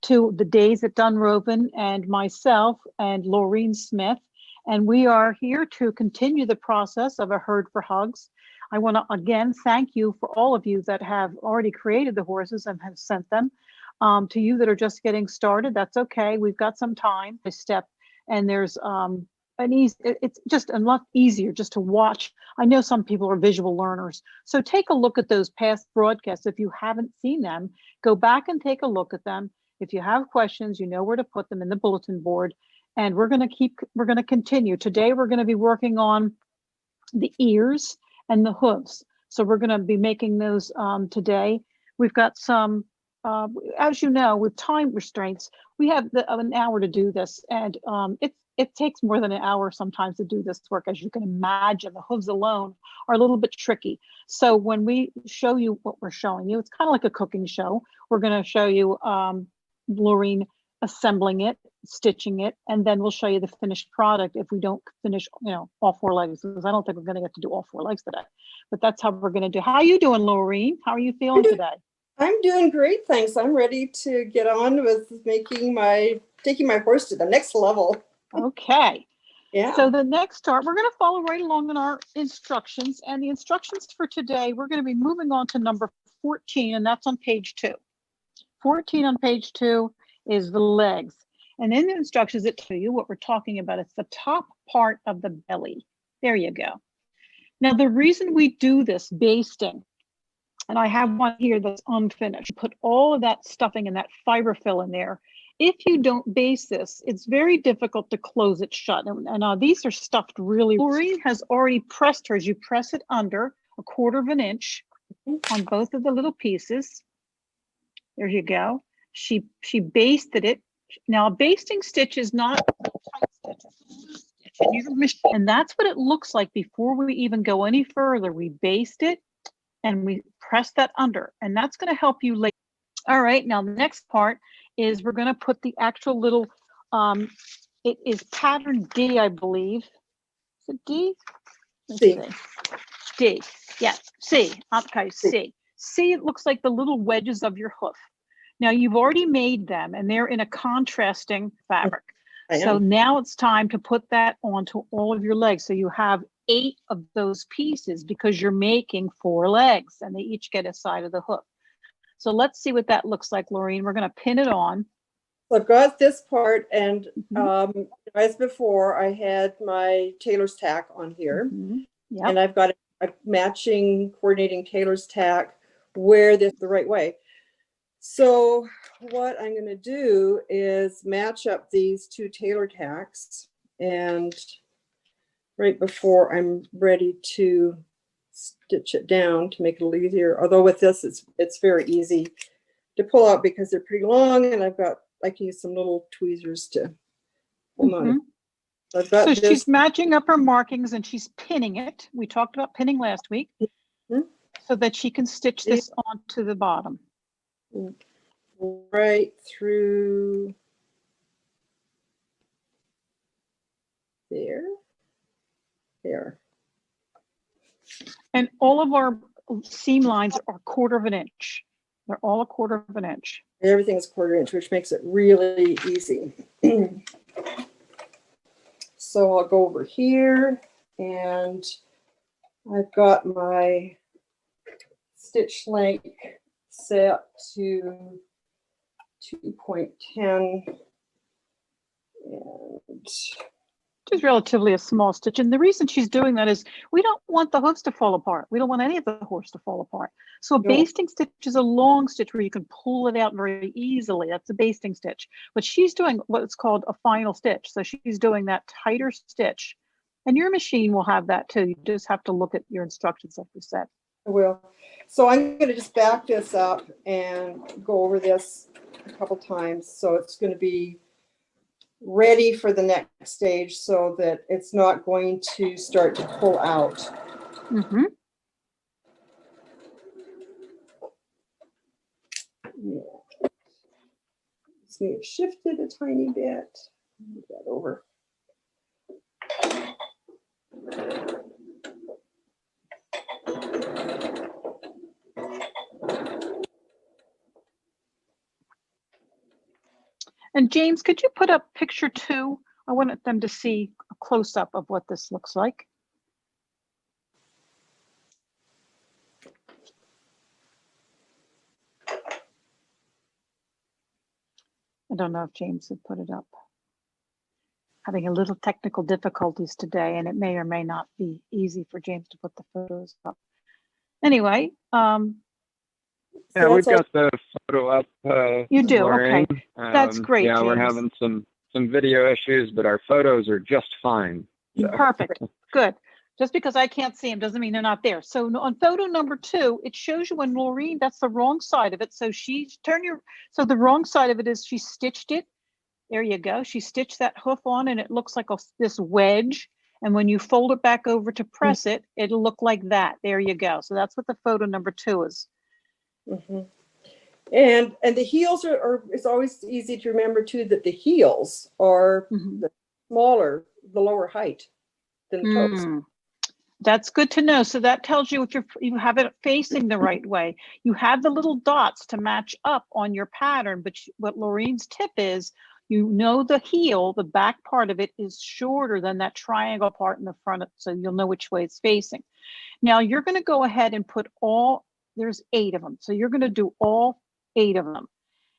to the Days at Dunrovin and myself and Laureen Smith, and we are here to continue the process of a herd for hugs. I want to again thank you for all of you that have already created the horses and have sent them. To you that are just getting started, that's okay. We've got some time to step, and there's it's just a lot easier just to watch. I know some people are visual learners, so take a look at those past broadcasts. If you haven't seen them, go back and take a look at them. If you have questions, you know where to put them in the bulletin board. And we're going to continue. Today, we're going to be working on the ears and the hooves. So we're going to be making those today. We've got some, as you know, with time restraints, we have an hour to do this. And it takes more than an hour sometimes to do this work. As you can imagine, the hooves alone are a little bit tricky. So when we show you what we're showing you, it's kind of like a cooking show. We're going to show you Laureen assembling it, stitching it, and then we'll show you the finished product if we don't finish, all four legs, because I don't think we're going to get to do all four legs today. But that's how we're going to do. How are you doing, Laureen? How are you feeling today? I'm doing great, thanks. I'm ready to get on with taking my horse to the next level. Okay. Yeah. So the next start, we're going to follow right along in our instructions. And the instructions for today, we're going to be moving on to number 14, and that's on page 2. 14 on page 2 is the legs. And in the instructions, it tells you what we're talking about. It's the top part of the belly. There you go. Now, the reason we do this basting, and I have one here that's unfinished, put all of that stuffing and that fiberfill in there. If you don't baste this, it's very difficult to close it shut. And these are stuffed really. Laureen has already pressed hers. You press it under 1/4 of an inch on both of the little pieces. There you go. She basted it. Now, a basting stitch is not a tight stitch, and that's what it looks like before we even go any further. We baste it and we press that under, and that's going to help you later. All right, now the next part is we're going to put the actual little, it is pattern D, I believe. Is it D? C. D, yes, C, okay, C. C, it looks like the little wedges of your hoof. Now you've already made them and they're in a contrasting fabric. So now it's time to put that onto all of your legs. So you have 8 of those pieces because you're making 4 legs and they each get a side of the hoof. So let's see what that looks like, Laureen. We're going to pin it on. So I've got this part, and as before, I had my tailor's tack on here. Yep. And I've got a matching, coordinating tailor's tack where this the right way. So what I'm going to do is match up these 2 tailor tacks, and right before I'm ready to stitch it down to make it a little easier. Although with this, it's very easy to pull out because they're pretty long, and I can use some little tweezers to pull them on. So I've got this. She's matching up her markings and she's pinning it. We talked about pinning last week, so that she can stitch this onto the bottom. Right through there. And all of our seam lines are 1/4 of an inch. They're all 1/4 of an inch. Everything's 1/4 inch, which makes it really easy. So I'll go over here, and I've got my stitch length set to 2.10, and which is relatively a small stitch. And the reason she's doing that is we don't want the hooves to fall apart. We don't want any of the horse to fall apart. So a basting stitch is a long stitch where you can pull it out very easily. That's a basting stitch. But she's doing what's called a final stitch. So she's doing that tighter stitch. And your machine will have that too. You just have to look at your instructions like we said. I will. So I'm going to just back this up and go over this a couple times. So it's going to be ready for the next stage so that it's not going to start to pull out. Just need to shift it a tiny bit. Move that over. And James, could you put up picture 2? I wanted them to see a close-up of what this looks like. I don't know if James would put it up. Having a little technical difficulties today, and it may or may not be easy for James to put the photos up. Anyway, yeah, we've got the photo up. You do, Lorraine. okay. That's great, Yeah, we're James. having some video issues, but our photos are just fine. So. Perfect, good. Just because I can't see them doesn't mean they're not there. So on photo number 2, it shows you when Laureen, that's the wrong side of it. So so the wrong side of it is she stitched it. There you go. She stitched that hoof on and it looks like this wedge. And when you fold it back over to press it, it'll look like that. There you go. So that's what the photo number 2 is. Mm-hmm. And the heels are it's always easy to remember too that the heels are the smaller, the lower height than the toes. That's good to know. So that tells you if you have it facing the right way. You have the little dots to match up on your pattern, but what Laureen's tip is, you know the heel, the back part of it is shorter than that triangle part in the front, so you'll know which way it's facing. Now you're going to go ahead and put there's 8 of them. So you're going to do all 8 of them.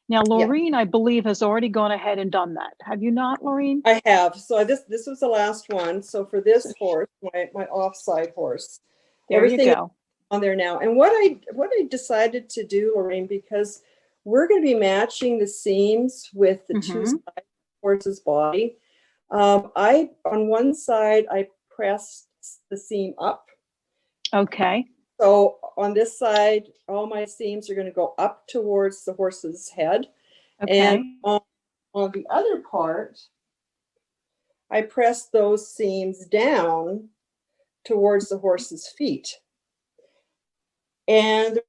Now, Laureen, I believe, has already gone ahead and done that. Have you not, Laureen? I have. So this was the last one. So for this horse, my offside horse, everything you go. On there now. And what I decided to do, Laureen, because we're going to be matching the seams with the 2 sides of the horse's body. On one side, I pressed the seam up. Okay. So on this side, all my seams are going to go up towards the horse's head. Okay. And on the other part, I press those seams down towards the horse's feet. And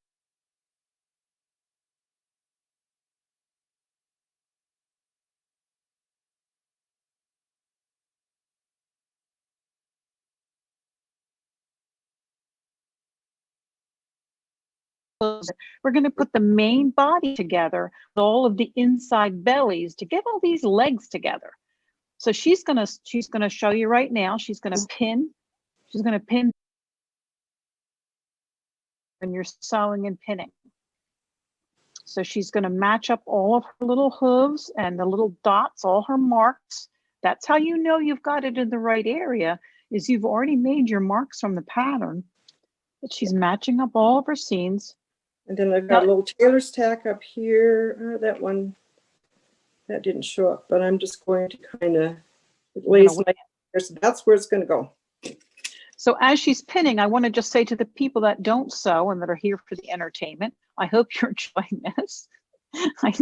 we're going to put the main body together with all of the inside bellies to get all these legs together. So she's going to show you right now. She's going to pin when you're sewing and pinning. So she's going to match up all of her little hooves and the little dots, all her marks. That's how you know you've got it in the right area, is you've already made your marks from the pattern. But she's matching up all of her seams. And then I've got a little tailor's tack up here. That one, that didn't show up, but I'm just going to kind of lace my fingers. That's where it's going to go. So as she's pinning, I want to just say to the people that don't sew and that are here for the entertainment, I hope you're enjoying this. I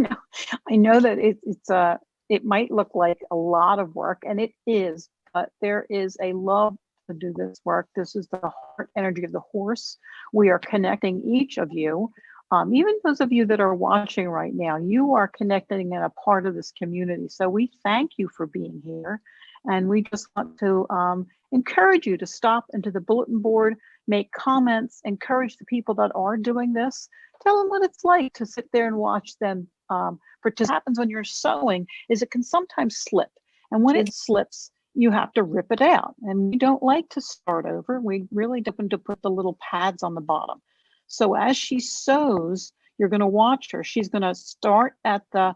know that it might look like a lot of work, and it is, but there is a love to do this work. This is the heart energy of the horse. We are connecting each of you. Even those of you that are watching right now, you are connecting and a part of this community. So we thank you for being here. And we just want to encourage you to stop into the bulletin board, make comments, encourage the people that are doing this. Tell them what it's like to sit there and watch them. What happens when you're sewing is it can sometimes slip. And when it slips, you have to rip it out. And we don't like to start over. We really don't to put the little pads on the bottom. So as she sews, you're going to watch her. She's going to start at the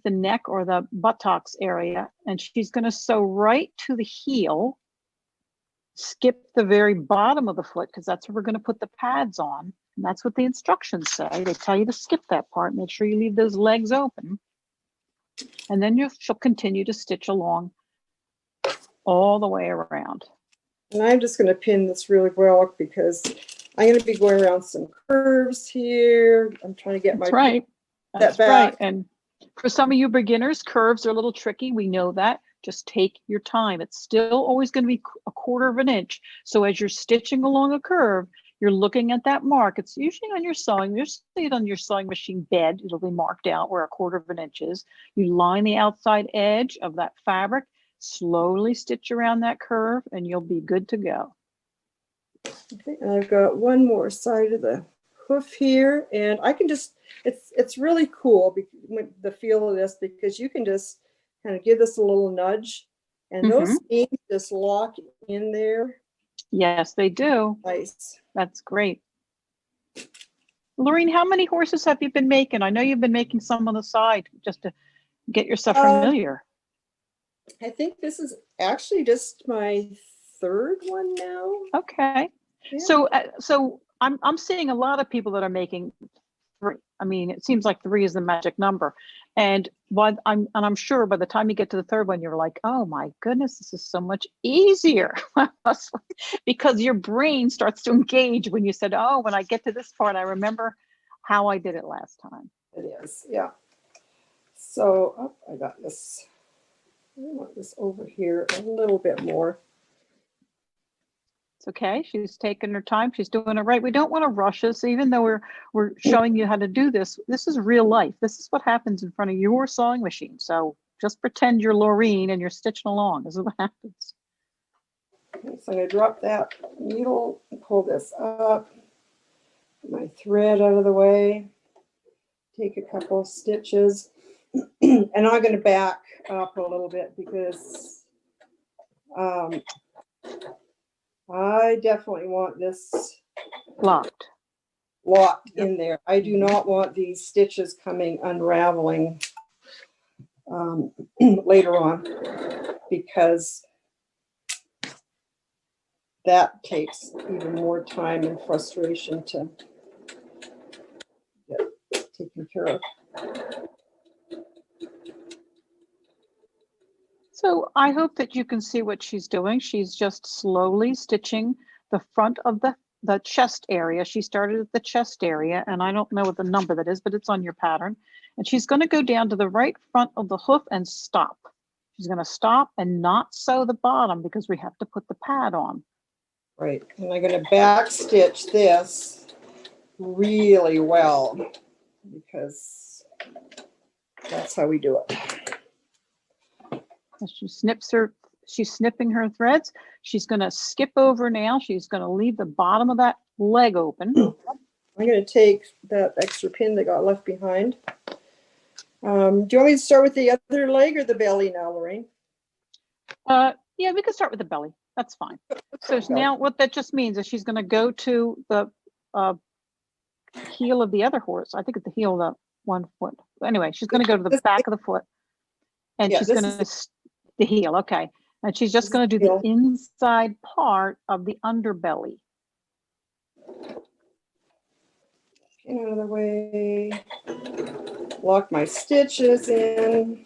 neck or the buttocks area, and she's going to sew right to the heel, skip the very bottom of the foot, because that's where we're going to put the pads on. And that's what the instructions say. They tell you to skip that part. Make sure you leave those legs open. And then she'll continue to stitch along all the way around. And I'm just going to pin this really well because I'm going to be going around some curves here. I'm trying to get That's right. That's back. Right. And for some of you beginners, curves are a little tricky. We know that. Just take your time. It's still always going to be 1/4 of an inch. So as you're stitching along a curve, you're looking at that mark. It's usually on your sewing. You'll see it on your sewing machine bed. It'll be marked out where 1/4 of an inch is. You line the outside edge of that fabric, slowly stitch around that curve, and you'll be good to go. Okay, and I've got one more side of the hoof here, and I can just, it's really cool, the feel of this, because you can just kind of give this a little nudge, and those seams just lock in there. Yes, they do. Nice. That's great. Lorene, how many horses have you been making? I know you've been making some on the side just to get yourself familiar. I think this is actually just my third one now. Okay. Yeah. So I'm seeing a lot of people that are making 3. I mean, it seems like 3 is the magic number. And I'm sure by the time you get to the third one, you're like, oh my goodness, this is so much easier. Because your brain starts to engage when you said, oh, when I get to this part, I remember how I did it last time. It is, yeah. So I got this. I want this over here a little bit more. It's okay. She's taking her time. She's doing it right. We don't want to rush us, even though we're showing you how to do this. This is real life. This is what happens in front of your sewing machine. So just pretend you're Lorene and you're stitching along. This is what happens. Okay, so I'm going to drop that needle, pull this up, get my thread out of the way, take a couple of stitches, and I'm going to back up a little bit because I definitely want this Locked in there. I do not want these stitches coming unraveling later on, because that takes even more time and frustration to get taken care of. So I hope that you can see what she's doing. She's just slowly stitching the front of the chest area. She started at the chest area, and I don't know what the number that is, but it's on your pattern. And she's going to go down to the right front of the hoof and stop. She's going to stop and not sew the bottom because we have to put the pad on. Right, and I'm going to back stitch this really well because that's how we do it. As she's snipping her threads. She's going to skip over now. She's going to leave the bottom of that leg open. I'm going to take that extra pin that got left behind. Do you want me to start with the other leg or the belly now, Lorene? Yeah, we can start with the belly. That's fine. So now what that just means is she's going to go to the heel of the other horse. I think it's the heel of the one foot. Anyway, she's going to go to the back of the foot. And she's going to, the heel, okay. And she's just going to do the inside part of the underbelly. Get out of the way. Lock my stitches in.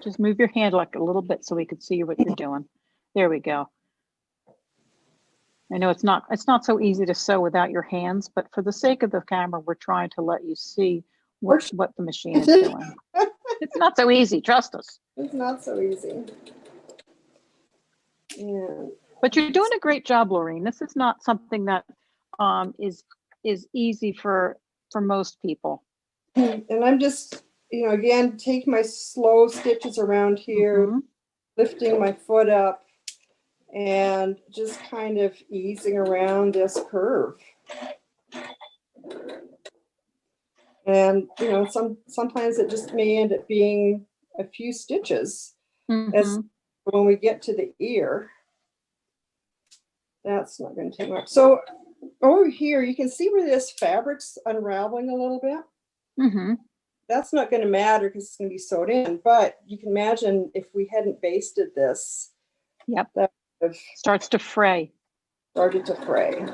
Just move your hand like a little bit so we can see what you're doing. There we go. I know it's not so easy to sew without your hands, but for the sake of the camera, we're trying to let you see what the machine is doing. It's not so easy, trust us. It's not so easy. Yeah. But you're doing a great job, Lorene. This is not something that is easy for most people. And I'm just, again, take my slow stitches around here, lifting my foot up and just kind of easing around this curve. And, sometimes it just may end up being a few stitches. As when we get to the ear, that's not going to take much. So over here, you can see where this fabric's unraveling a little bit. That's not going to matter because it's going to be sewed in. But you can imagine if we hadn't basted this. Yep. That starts to fray. Started to fray.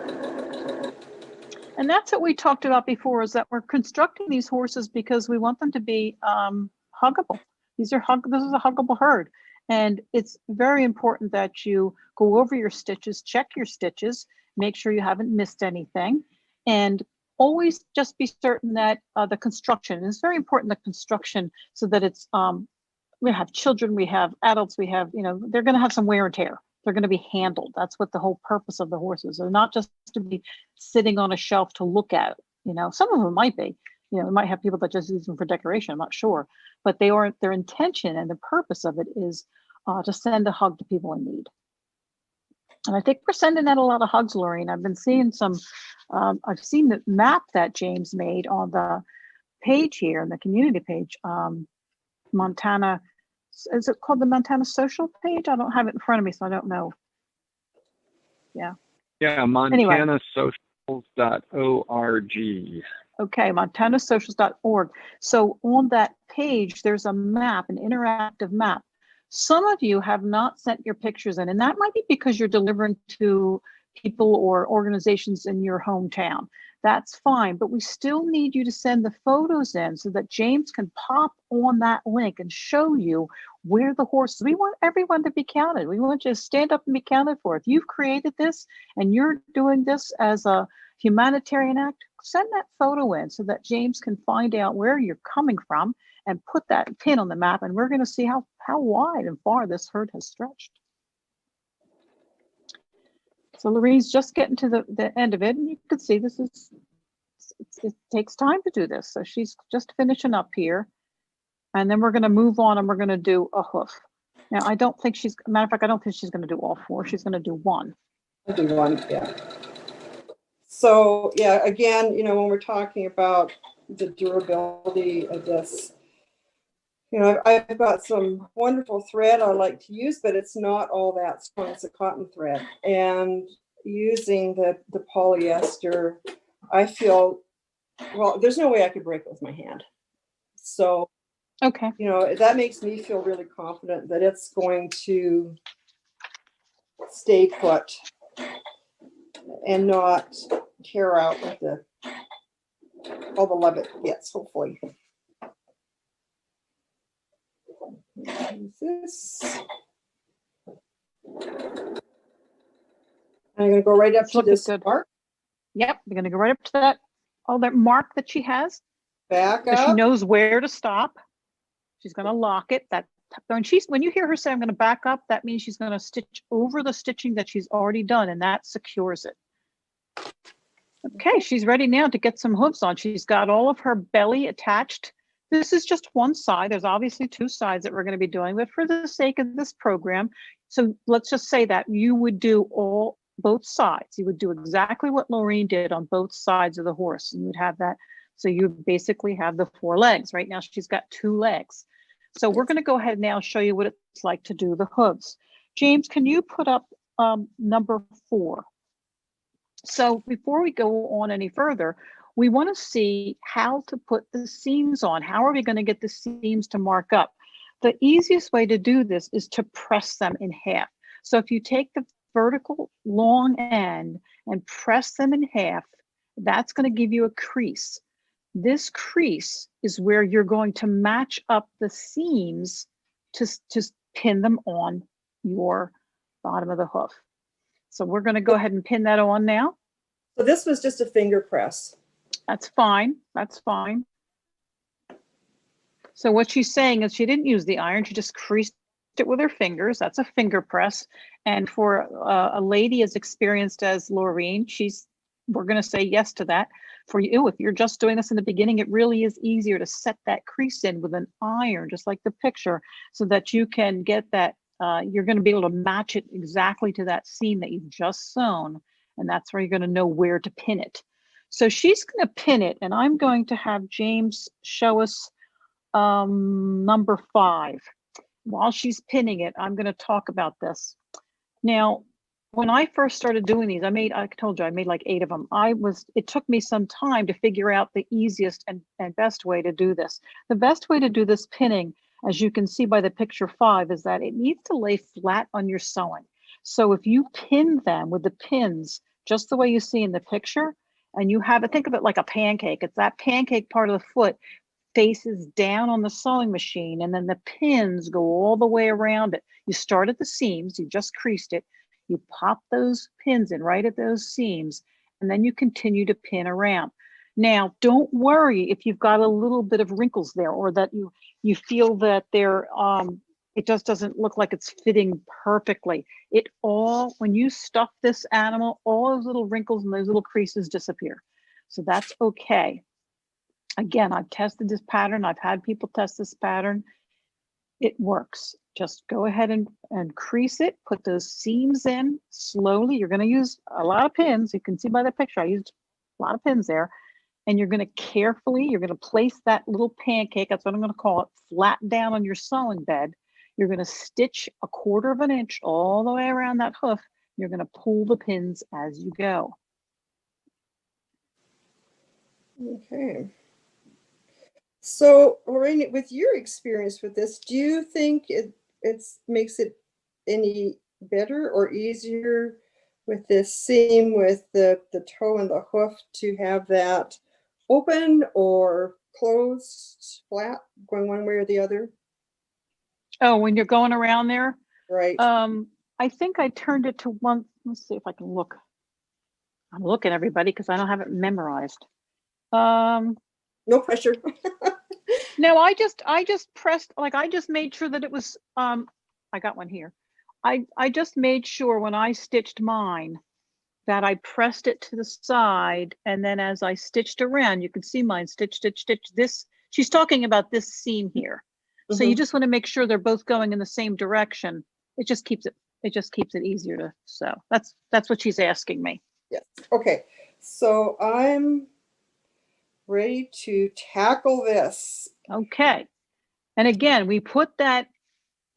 And that's what we talked about before, is that we're constructing these horses because we want them to be huggable. This is a huggable herd. And it's very important that you go over your stitches, check your stitches, make sure you haven't missed anything, and always just be certain that the construction is very important, the construction, so that it's, we have children, we have adults, we have, they're going to have some wear and tear. They're going to be handled. That's what the whole purpose of the horses are, not just to be sitting on a shelf to look at. Some of them might be. We might have people that just use them for decoration. I'm not sure, but their intention and the purpose of it is to send a hug to people in need. And I think we're sending out a lot of hugs, Lorraine. I've been seeing some, I've seen the map that James made on the page here, in the community page. Montana, is it called the Montana Social page? I don't have it in front of me, so I don't know. Yeah. Yeah, Anyway. montanasocials.org. Okay, montanasocials.org. So on that page, there's a map, an interactive map. Some of you have not sent your pictures in, and that might be because you're delivering to people or organizations in your hometown. That's fine, but we still need you to send the photos in so that James can pop on that link and show you where the horses. We want everyone to be counted. We want you to stand up and be counted for. If you've created this and you're doing this as a humanitarian act, send that photo in so that James can find out where you're coming from and put that pin on the map. And we're going to see how wide and far this herd has stretched. So Lorraine's just getting to the end of it, and you can see this is, it takes time to do this. So she's just finishing up here, and then we're going to move on and we're going to do a hoof. Now, I don't think she's, matter of fact, I don't think she's going to do all four. She's going to do one. I'll do one, yeah. So yeah, again, you know, when we're talking about the durability of this, you know, I've got some wonderful thread I like to use, but it's not all that strong. It's a cotton thread. And using the polyester, I feel, well, there's no way I could break it with my hand. So, Okay. you know, that makes me feel really confident that it's going to stay put and not tear out with all the love it gets, hopefully. Use this. I'm going to go right up to this mark. Yep, we're going to go right up to that. Oh, that mark that she has. Back so up. She knows where to stop. She's going to lock it. When you hear her say, "I'm going to back up," that means she's going to stitch over the stitching that she's already done, and that secures it. Okay, she's ready now to get some hooves on. She's got all of her belly attached. This is just one side. There's obviously two sides that we're going to be doing, but for the sake of this program, so let's just say that you would do both sides. You would do exactly what Lorraine did on both sides of the horse. You would have that. So you basically have the four legs. Right now she's got two legs. So we're going to go ahead now and show you what it's like to do the hooves. James, can you put up number 4? So before we go on any further, we want to see how to put the seams on. How are we going to get the seams to mark up? The easiest way to do this is to press them in half. So if you take the vertical long end and press them in half, that's going to give you a crease. This crease is where you're going to match up the seams to pin them on your bottom of the hoof. So we're going to go ahead and pin that on now. So this was just a finger press. That's fine. That's fine. So what she's saying is she didn't use the iron. She just creased it with her fingers. That's a finger press. And for a lady as experienced as Lorraine, we're going to say yes to that. For you, if you're just doing this in the beginning, it really is easier to set that crease in with an iron, just like the picture, so that you can get that. You're going to be able to match it exactly to that seam that you've just sewn. And that's where you're going to know where to pin it. So she's going to pin it, and I'm going to have James show us number 5. While she's pinning it, I'm going to talk about this. Now, when I first started doing these, I told you I made like 8 of them. It took me some time to figure out the easiest and best way to do this. The best way to do this pinning, as you can see by the picture 5, is that it needs to lay flat on your sewing. So if you pin them with the pins, just the way you see in the picture, and you have it, think of it like a pancake. It's that pancake part of the foot faces down on the sewing machine, and then the pins go all the way around it. You start at the seams, you just creased it, you pop those pins in right at those seams, and then you continue to pin around. Now, don't worry if you've got a little bit of wrinkles there, or that you feel that they're it just doesn't look like it's fitting perfectly. When you stuff this animal, all those little wrinkles and those little creases disappear. So that's okay. Again, I've tested this pattern. I've had people test this pattern. it works. Just go ahead and crease it, put those seams in slowly. You're going to use a lot of pins. You can see by the picture, I used a lot of pins there. And you're going to carefully, you're going to place that little pancake, that's what I'm going to call it, flat down on your sewing bed. You're going to stitch 1/4 of an inch all the way around that hoof. You're going to pull the pins as you go. Okay. So, Lorraine, with your experience with this, do you think it makes it any better or easier with this seam with the toe and the hoof to have that open or closed, flat, going one way or the other? Oh, when you're going around there? Right. I think I turned it to one. Let's see if I can look. I'm looking, everybody, because I don't have it memorized. No pressure. No, I just pressed, like, I just made sure that it was, I got one here. I just made sure when I stitched mine that I pressed it to the side, and then as I stitched around, you can see mine stitch, stitch, stitch. This, she's talking about this seam here. So you just want to make sure they're both going in the same direction. It just keeps it easier to sew. That's what she's asking me. Yes. Okay. So I'm ready to tackle this. Okay. And again, we put that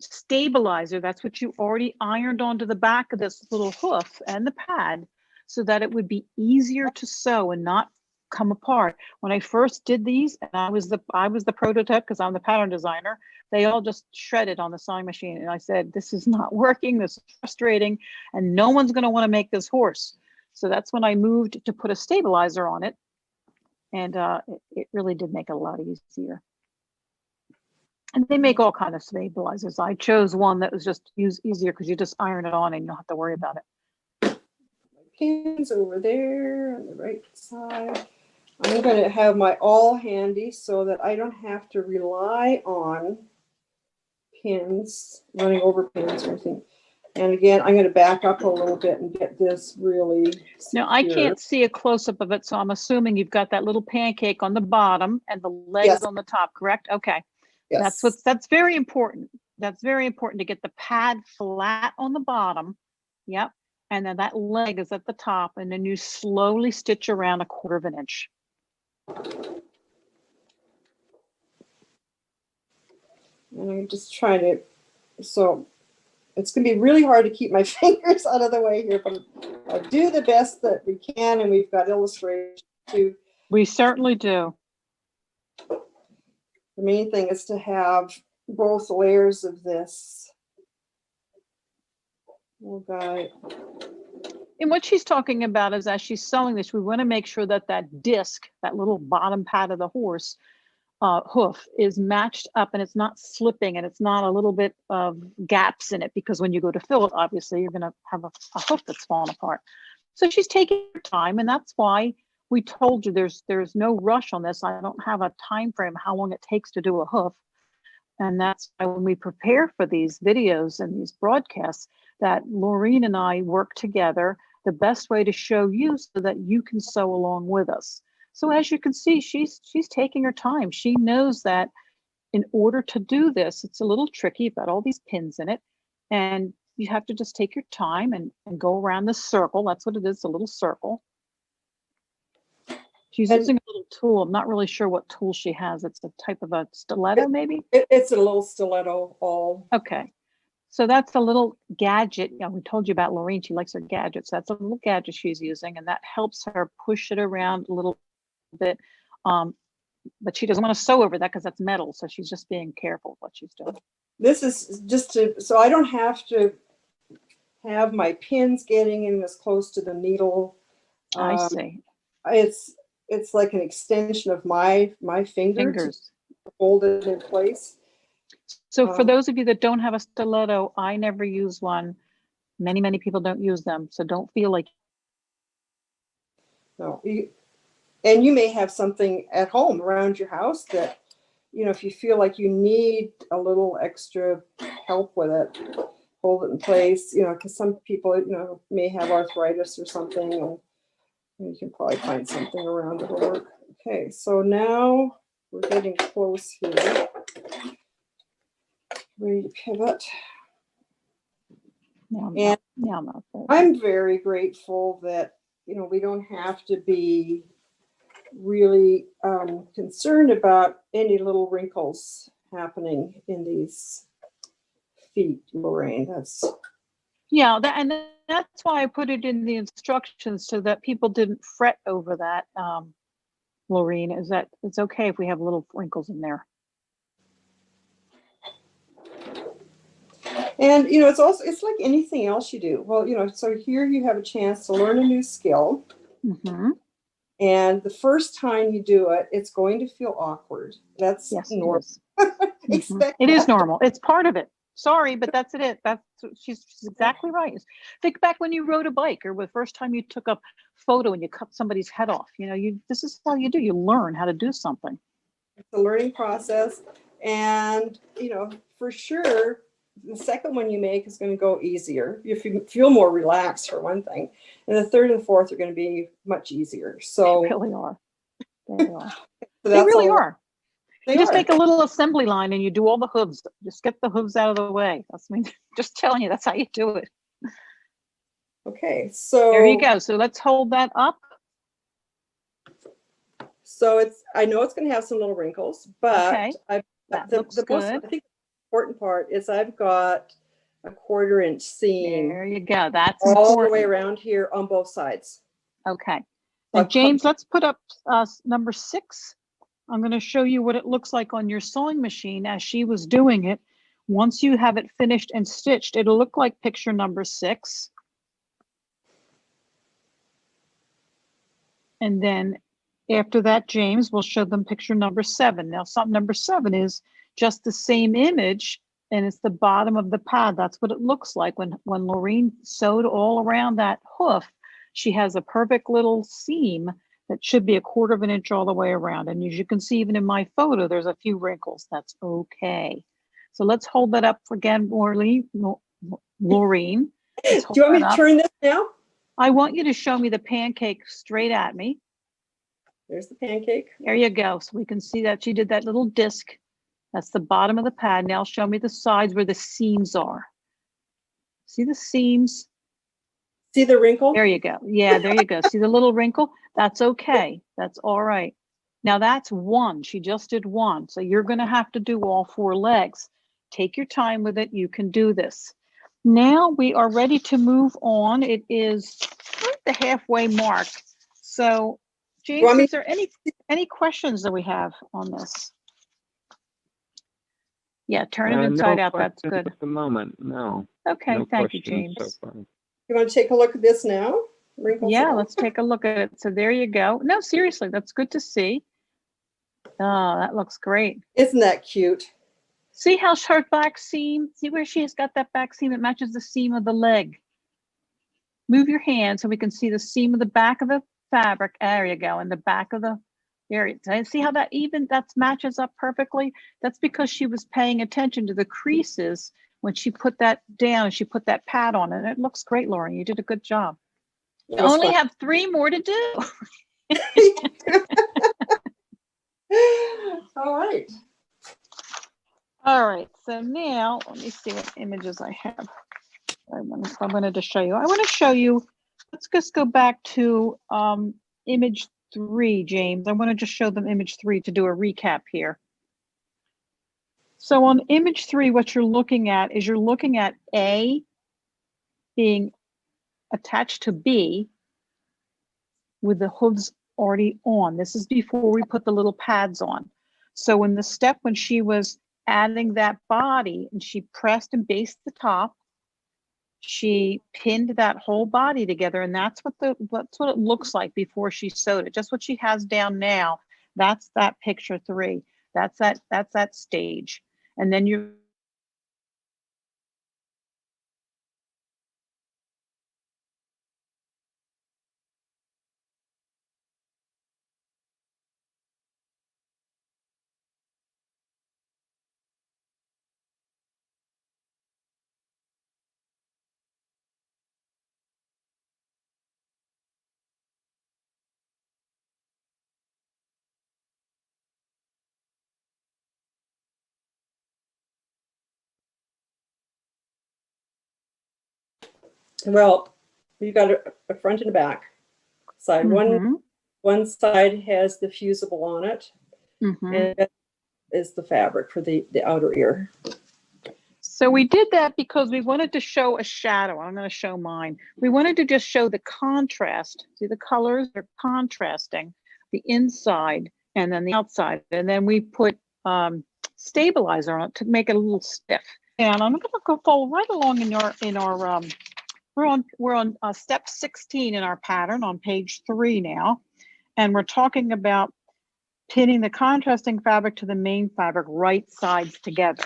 stabilizer, that's what you already ironed onto the back of this little hoof and the pad, so that it would be easier to sew and not come apart. When I first did these, and I was the prototype because I'm the pattern designer, they all just shredded on the sewing machine. And I said, this is not working, this is frustrating, and no one's going to want to make this horse. So that's when I moved to put a stabilizer on it. And it really did make it a lot easier. And they make all kinds of stabilizers. I chose one that was just easier because you just iron it on and you don't have to worry about it. Pins over there on the right side. I'm going to have my awl handy so that I don't have to rely on pins, running over pins or anything. And again, I'm going to back up a little bit and get this really Now, I secure. can't see a close-up of it, so I'm assuming you've got that little pancake on the bottom and the legs Yes. on the top, correct? Okay. Yes. That's very important. That's very important to get the pad flat on the bottom. Yep. And then that leg is at the top, and then you slowly stitch around 1/4 of an inch. And I'm just trying to, so it's going to be really hard to keep my fingers out of the way here, but I'll do the best that we can, and we've got illustrations too. We certainly do. The main thing is to have both layers of this. Oh, God. And what she's talking about is, as she's sewing this, we want to make sure that that disc, that little bottom pad of the horse hoof, is matched up and it's not slipping and it's not a little bit of gaps in it, because when you go to fill it, obviously you're going to have a hoof that's falling apart. So she's taking her time, and that's why we told you there's no rush on this. I don't have a time frame how long it takes to do a hoof. And that's why when we prepare for these videos and these broadcasts, that Laureen and I work together the best way to show you so that you can sew along with us. So as you can see, she's taking her time. She knows that in order to do this, it's a little tricky. You've got all these pins in it, and you have to just take your time and go around the circle. That's what it is, a little circle. She's using a little tool. I'm not really sure what tool she has. It's a type of a stiletto, maybe? It's a little stiletto awl. Okay. So that's a little gadget. You know, we told you about Laureen. She likes her gadgets. That's a little gadget she's using, and that helps her push it around a little bit. But she doesn't want to sew over that because that's metal. So she's just being careful of what she's doing. This is just to, so I don't have to have my pins getting in as close to the needle. I see. It's like an extension of my finger to hold it in place. So for those of you that don't have a stiletto, I never use one. Many people don't use them. So don't feel like. No, and you may have something at home around your house that, you know, if you feel like you need a little extra help with it, hold it in place, you know, because some people, you know, may have arthritis or something, and you can probably find something around that'll work. Okay, so now we're getting close here. ready to pivot. Now, And now, not there. I'm very grateful that, you know, we don't have to be really concerned about any little wrinkles happening in these feet, Lorraine. Yeah, that's why I put it in the instructions so that people didn't fret over that. Laureen, is that it's okay if we have little wrinkles in there. And, you know, it's like anything else you do. Well, you know, so here you have a chance to learn a new skill. Mm-hmm. And the first time you do it, it's going to feel awkward. That's Yes, normal. it is. Expect It is that. normal. It's part of it. Sorry, but that's it. She's exactly right. Think back when you rode a bike or the first time you took a photo and you cut somebody's head off. You know, this is how you do. You learn how to do something. It's a learning process. And, you know, for sure, the second one you make is going to go easier. You feel more relaxed, for one thing. And the third and the fourth are going to be much easier. So They really are. They are. so They really are. They You just are. make a little assembly line and you do all the hooves. Just get the hooves out of the way. That's me. Just telling you, that's how you do it. Okay, so There you go. So let's hold that up. So I know it's going to have some little wrinkles, but Okay, that looks the most, good. I think the important part is I've got a 1/4 inch seam There you go. That's all important. the way around here on both sides. Okay. So And James, let's put up number 6. I'm going to show you what it looks like on your sewing machine as she was doing it. Once you have it finished and stitched, it'll look like picture number 6. And then after that, James will show them picture number 7. Now, number 7 is just the same image, and it's the bottom of the pad. That's what it looks like when Laureen sewed all around that hoof. She has a perfect little seam that should be 1/4 inch all the way around. And as you can see, even in my photo, there's a few wrinkles. That's okay. So let's hold that up again, Laureen. Do you want me to up. turn this now? I want you to show me the pancake straight at me. There's the pancake. There you go. So we can see that she did that little disc. That's the bottom of the pad. Now show me the sides where the seams are. See the seams? See the wrinkle? There you go. Yeah, there you go. See the little wrinkle? That's okay. That's all right. Now that's 1. She just did 1. So you're going to have to do all 4 legs. Take your time with it. You can do this. Now we are ready to move on. It is the halfway mark. So James, is there any questions that we have on this? Yeah, turn it inside out. That's good. At the moment, no. Okay, No thank you, questions James. so far. You want to take a look at this now? Wrinkles Yeah, out? let's take a look at it. So there you go. No, seriously, that's good to see. Oh, that looks great. Isn't that cute? See how her back seam, see where she has got that back seam? It matches the seam of the leg. Move your hand so we can see the seam of the back of the fabric. There you go, in the back of the area. See how that matches up perfectly? That's because she was paying attention to the creases when she put that down, she put that pad on, and it looks great, Lauren. You did a good job. You only have 3 more to do. All right. All right, so now let me see what images I have. I wanted to show you. I want to show you, let's just go back to image 3, James. I want to just show them image 3 to do a recap here. So on image 3, what you're looking at is you're looking at A being attached to B with the hooves already on. This is before we put the little pads on. So in the step when she was adding that body and she pressed and basted the top, she pinned that whole body together, and that's what it looks like before she sewed it. Just what she has down now, that's that picture 3. That's that stage. And then you Well, you've got a front and a back side. Mhm. One side has the fusible on it, Mhm. and that is the fabric for the outer ear. So we did that because we wanted to show a shadow. I'm going to show mine. We wanted to just show the contrast. See, the colors are contrasting, the inside and then the outside. And then we put stabilizer on it to make it a little stiff. And I'm going to go follow right along in our we're on step 16 in our pattern on page 3 now. And we're talking about pinning the contrasting fabric to the main fabric right sides together.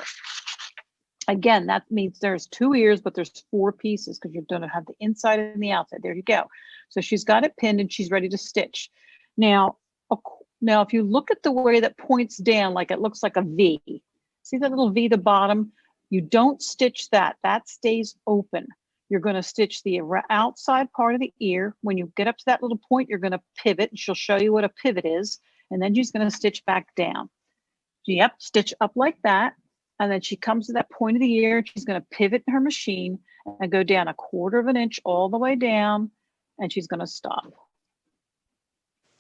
Again, that means there's 2 ears, but there's 4 pieces because you're going to have the inside and the outside. There you go. So she's got it pinned and she's ready to stitch. Now, if you look at the way that points down, like it looks like a V, see that little V at the bottom? You don't stitch that. That stays open. You're going to stitch the outside part of the ear. When you get up to that little point, you're going to pivot. And she'll show you what a pivot is. And then she's going to stitch back down. Yep, stitch up like that. And then she comes to that point of the ear. She's going to pivot her machine and go down 1/4 of an inch all the way down. And she's going to stop.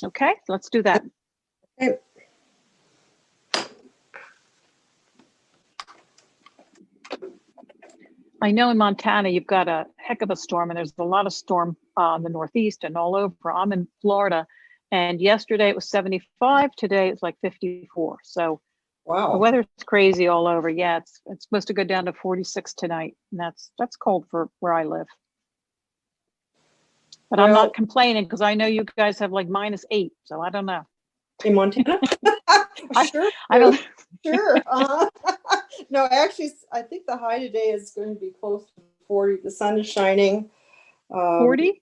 Okay, let's do that. Okay. I know in Montana, you've got a heck of a storm, and there's a lot of storm in the Northeast and all over. I'm in Florida, and yesterday it was 75. Today it's like 54. So the Wow. weather's crazy all over. Yeah, it's supposed to go down to 46 tonight, and that's cold for where I live. But I'm not complaining because I know you guys have like -8, so I don't know. In Montana? Sure. I don't. Sure. No, actually, I think the high today is going to be close to 40. The sun is shining. 40?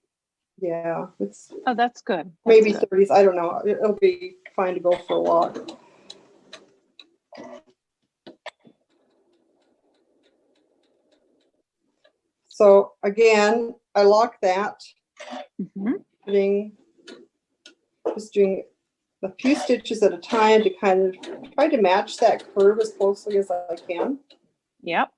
Yeah, it's Oh, that's good. maybe 30s. I don't know. It'll be fine to go for a walk. So again, I lock that. Just doing a few stitches at a time to kind of try to match that curve as closely as I can. Yep.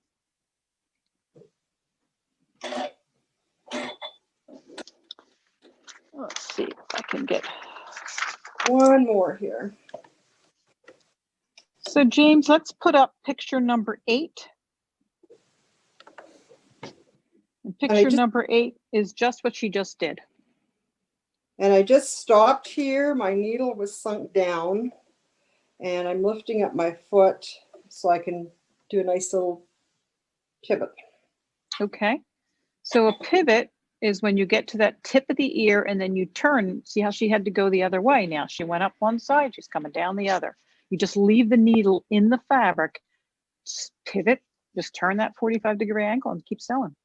Let's see if I can get one more here. So James, let's put up picture number 8. And picture number 8 is just what she just did. And I just stopped here. My needle was sunk down and I'm lifting up my foot so I can do a nice little pivot. Okay. So a pivot is when you get to that tip of the ear and then you turn. See how she had to go the other way now? She went up one side, she's coming down the other. You just leave the needle in the fabric, just pivot, just turn that 45-degree angle and keep sewing.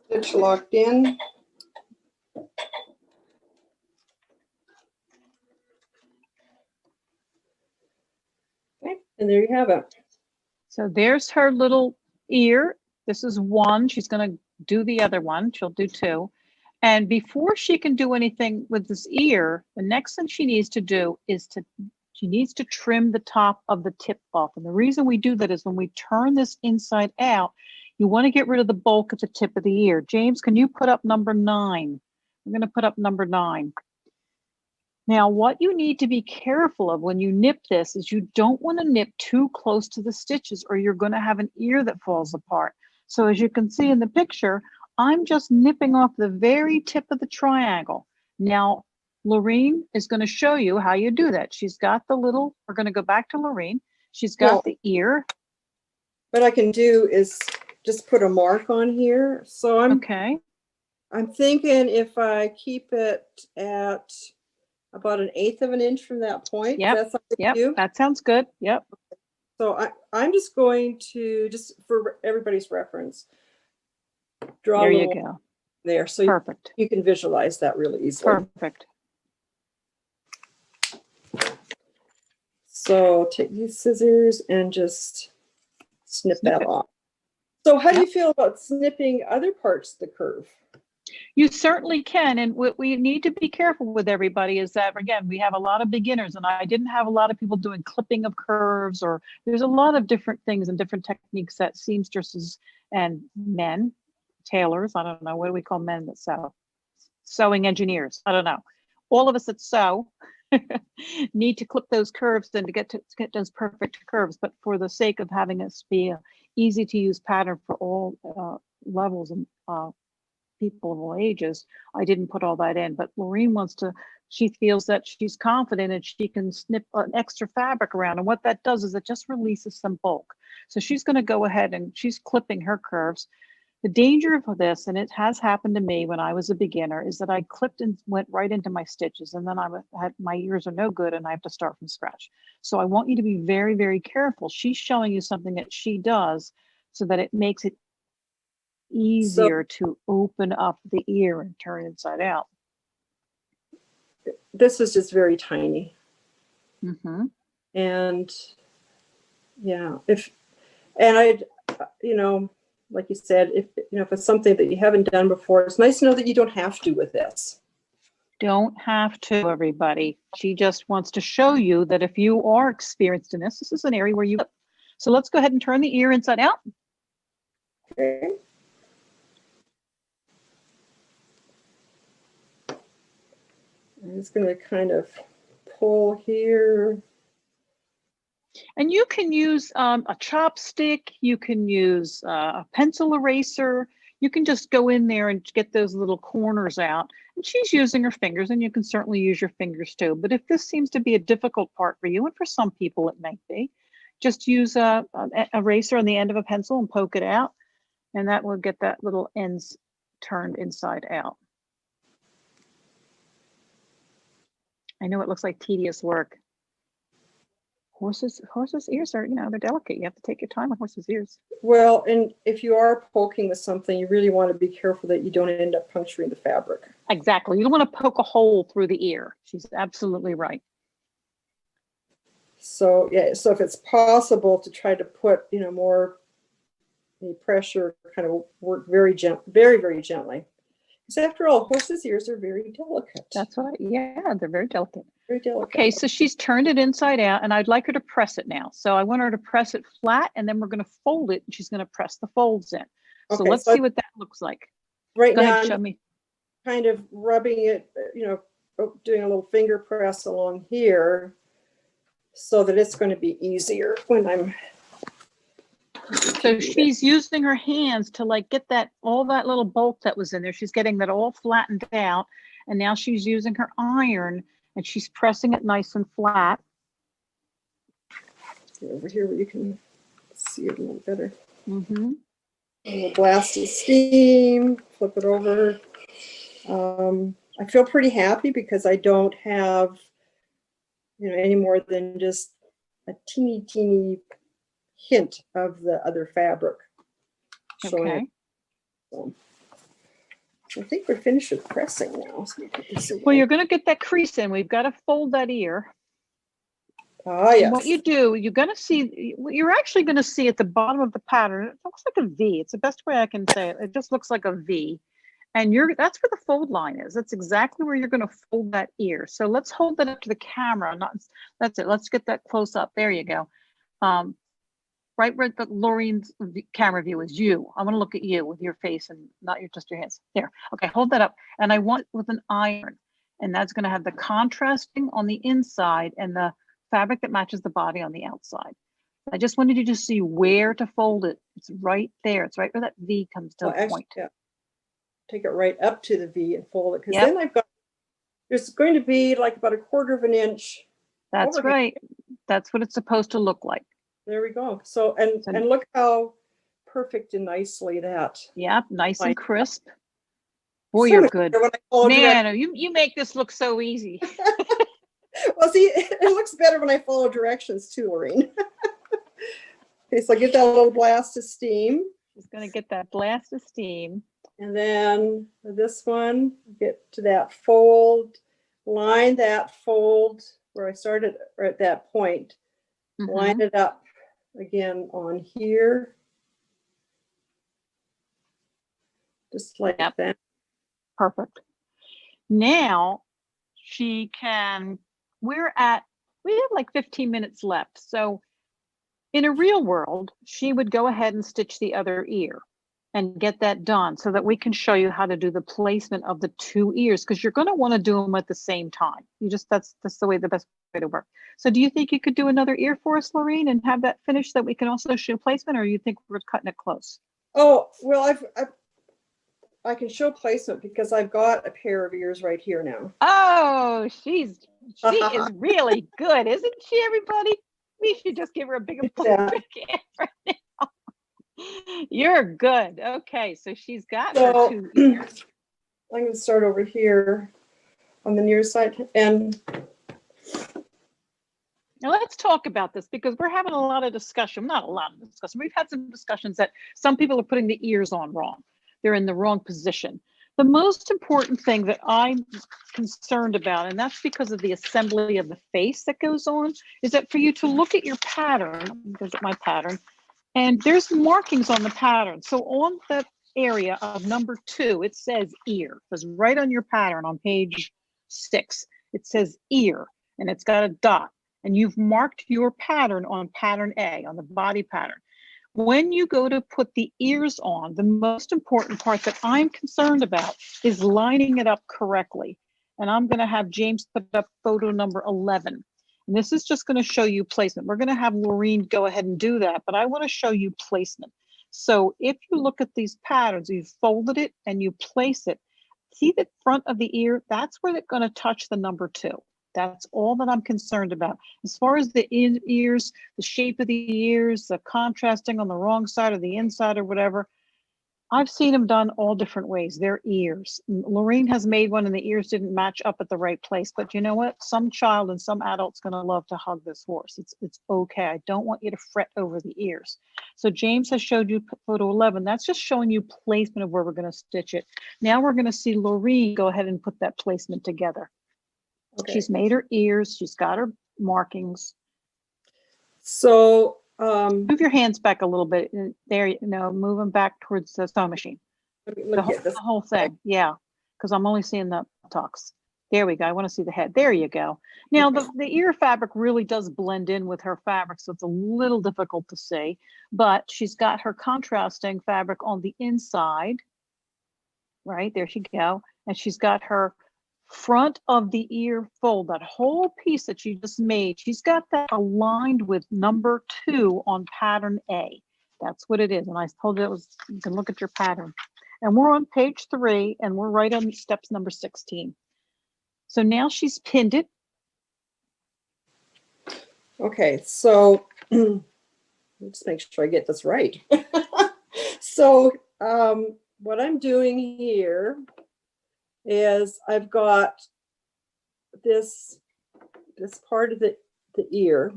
Stitch locked in. Okay, and there you have it. So there's her little ear. This is one. She's going to do the other one. She'll do 2. And before she can do anything with this ear, the next thing she needs to do is she needs to trim the top of the tip off. And the reason we do that is when we turn this inside out, you want to get rid of the bulk at the tip of the ear. James, can you put up number 9? I'm going to put up number 9. Now, what you need to be careful of when you nip this is you don't want to nip too close to the stitches or you're going to have an ear that falls apart. So as you can see in the picture, I'm just nipping off the very tip of the triangle. Now, Lorene is going to show you how you do that. She's got the little, we're going to go back to Lorene. She's got the ear. What I can do is just put a mark on here. So I'm thinking if I keep it at about 1/8 of an inch from that point. Yep. That sounds good. Yep. So I'm just going to, just for everybody's reference, draw there you go. There. So perfect. You can visualize that really easily. Perfect. So take these scissors and just snip that off. So how do you feel about snipping other parts of the curve? You certainly can. And what we need to be careful with everybody is that, again, we have a lot of beginners, and I didn't have a lot of people doing clipping of curves, or there's a lot of different things and different techniques that seamstresses and men, tailors, I don't know, what do we call men that sew? Sewing engineers, I don't know. All of us that sew need to clip those curves then to get those perfect curves. But for the sake of having us be a easy to use pattern for all levels and people of all ages, I didn't put all that in. But Laureen wants to, she feels that she's confident and she can snip an extra fabric around. And what that does is it just releases some bulk. So she's going to go ahead and she's clipping her curves. The danger of this, and it has happened to me when I was a beginner, is that I clipped and went right into my stitches, and then my ears are no good and I have to start from scratch. So I want you to be very, very careful. She's showing you something that she does so that it makes it easier to open up the ear and turn inside out. This is just very tiny. Mm-hmm. And yeah, I'd, like you said, if it's something that you haven't done before, it's nice to know that you don't have to with this. Don't have to, everybody. She just wants to show you that if you are experienced in this is an area where you. So let's go ahead and turn the ear inside out. Okay. I'm just going to kind of pull here. And you can use a chopstick, you can use a pencil eraser, you can just go in there and get those little corners out. And she's using her fingers, and you can certainly use your fingers too. But if this seems to be a difficult part for you, and for some people it might be, just use an eraser on the end of a pencil and poke it out, and that will get that little ends turned inside out. I know it looks like tedious work. Horses' ears are, they're delicate. You have to take your time with horses' ears. Well, and if you are poking with something, you really want to be careful that you don't end up puncturing the fabric. Exactly. You don't want to poke a hole through the ear. She's absolutely right. So yeah, so if it's possible to try to put, more pressure, kind of work very very gently. Because after all, horses' ears are very delicate. That's what they're very delicate. Very delicate. Okay, so she's turned it inside out, and I'd like her to press it now. So I want her to press it flat, and then we're going to fold it, and she's going to press the folds in. So let's see what that looks like. Right Go now, ahead, show me. Kind of rubbing it, doing a little finger press along here so that it's going to be easier when I'm. So she's using her hands to get all that little bulk that was in there. She's getting that all flattened out, and now she's using her iron and she's pressing it nice and flat. Over here where you can see it a little better. Mm-hmm. A little blast of steam, flip it over. I feel pretty happy because I don't have, any more than just a teeny hint of the other fabric. Okay. So I think we're finished with pressing now. So well, you're going to get that crease in. We've got to fold that ear. Ah, yes. And what you do, you're actually going to see at the bottom of the pattern, it looks like a V. It's the best way I can say it. It just looks like a V. And that's where the fold line is. That's exactly where you're going to fold that ear. So let's hold that up to the camera. That's it. Let's get that close up. There you go. Right where Laureen's camera view is you. I want to look at you with your face and not just your hands. There. Okay, hold that up. And I want it with an iron. And that's going to have the contrasting on the inside and the fabric that matches the body on the outside. I just wanted you to see where to fold it. It's right there. It's right where that V comes to a point. Yeah. Take it right up to the V and fold it. Because then there's going to be about a 1/4 inch. That's overhang. Right. That's what it's supposed to look like. There we go. So, and look how perfect and nicely that. Yep, nice and crisp. Boy, you're good. Man, you make this look so easy. Well, see, it looks better when I follow directions too, Laureen. Okay, so I get that little blast of steam. She's going to get that blast of steam. And then this one, get to that fold, line that fold where I started at that point. Mm-hmm. Line it up again on here. Just like that. Perfect. Now she can, we have like 15 minutes left. So in a real world, she would go ahead and stitch the other ear and get that done so that we can show you how to do the placement of the 2 ears, because you're going to want to do them at the same time. That's the best way to work. So do you think you could do another ear for us, Lorene, and have that finished so that we can also show placement, or you think we're cutting it close? Oh, well, I can show placement because I've got a pair of ears right here now. Oh, she is really good, isn't she, everybody? We should just give her a big Yeah. right now. You're good. Okay, so she's got her 2 ears. I'm going to start over here on the near side. And now let's talk about this, because we're having a lot of discussion. Not a lot of discussion. We've had some discussions that some people are putting the ears on wrong. They're in the wrong position. The most important thing that I'm concerned about, and that's because of the assembly of the face that goes on, is that for you to look at your pattern, visit my pattern, and there's markings on the pattern. So on the area of number 2, it says ear. It says right on your pattern on page 6, it says ear, and it's got a dot. And you've marked your pattern on pattern A, on the body pattern. When you go to put the ears on, the most important part that I'm concerned about is lining it up correctly. And I'm going to have James put up photo number 11. And this is just going to show you placement. We're going to have Lorene go ahead and do that, but I want to show you placement. So if you look at these patterns, you've folded it and you place it. See the front of the ear? That's where it's going to touch the number 2. That's all that I'm concerned about. As far as the ears, the shape of the ears, the contrasting on the wrong side or the inside or whatever, I've seen them done all different ways. They're ears. Lorene has made one and the ears didn't match up at the right place. But you know what? Some child and some adult's going to love to hug this horse. It's okay. I don't want you to fret over the ears. So James has showed you photo 11. That's just showing you placement of where we're going to stitch it. Now we're going to see Lorene go ahead and put that placement together. Okay. She's made her ears. She's got her markings. So move your hands back a little bit. There, move them back towards the sewing machine. The whole thing. Yeah, because I'm only seeing the tucks. There we go. I want to see the head. There you go. Now, the ear fabric really does blend in with her fabric, so it's a little difficult to see. But she's got her contrasting fabric on the inside. Right, there she go. And she's got her front of the ear fold, that whole piece that you just made, she's got that aligned with number 2 on pattern A. That's what it is. And I told you it was, you can look at your pattern. And we're on page 3 and we're right on steps number 16. So now she's pinned it. Okay, so let's make sure I get this right. So what I'm doing here is I've got this part of the ear,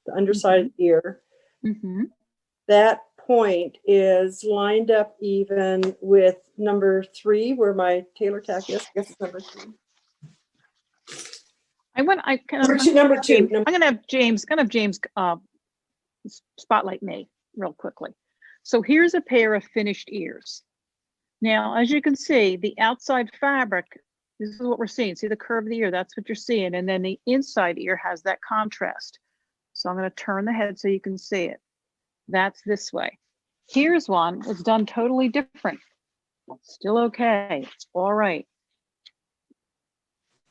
the underside of the ear. Mm-hmm. That point is lined up even with number 3, where my tailor tack is. I guess it's number 3. Number two. I'm gonna have James spotlight me real quickly. So here's a pair of finished ears. Now, as you can see, the outside fabric, this is what we're seeing. See the curve of the ear, that's what you're seeing. And then the inside ear has that contrast. So I'm going to turn the head so you can see it. That's this way. Here's one that's done totally different. Still okay. It's all right.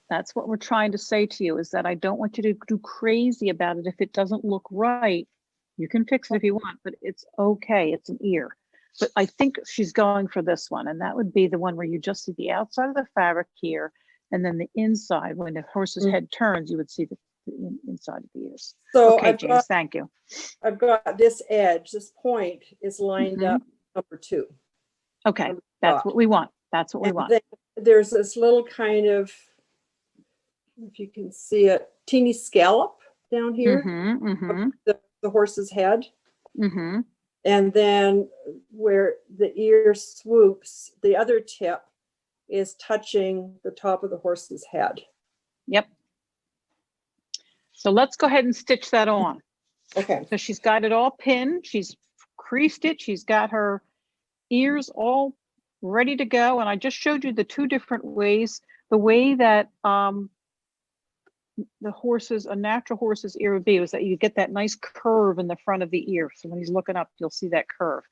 That's what we're trying to say to you, is that I don't want you to do crazy about it. If it doesn't look right, you can fix it if you want, but it's okay. It's an ear. But I think she's going for this one, and that would be the one where you just see the outside of the fabric here, and then the inside, when the horse's head turns, you would see the inside of the ears. So okay, James, thank you. I've got this edge, this point is lined up number 2. Okay, that's what we want. That's what we want. There's this little kind of, if you can see it, teeny scallop down here of the horse's head. And then where the ear swoops, the other tip is touching the top of the horse's head. Yep. So let's go ahead and stitch that on. Okay. So she's got it all pinned. She's creased it. She's got her ears all ready to go. And I just showed you the two different ways, the way that the horse's, a natural horse's ear would be, was that you get that nice curve in the front of the ear. So when he's looking up, you'll see that curve.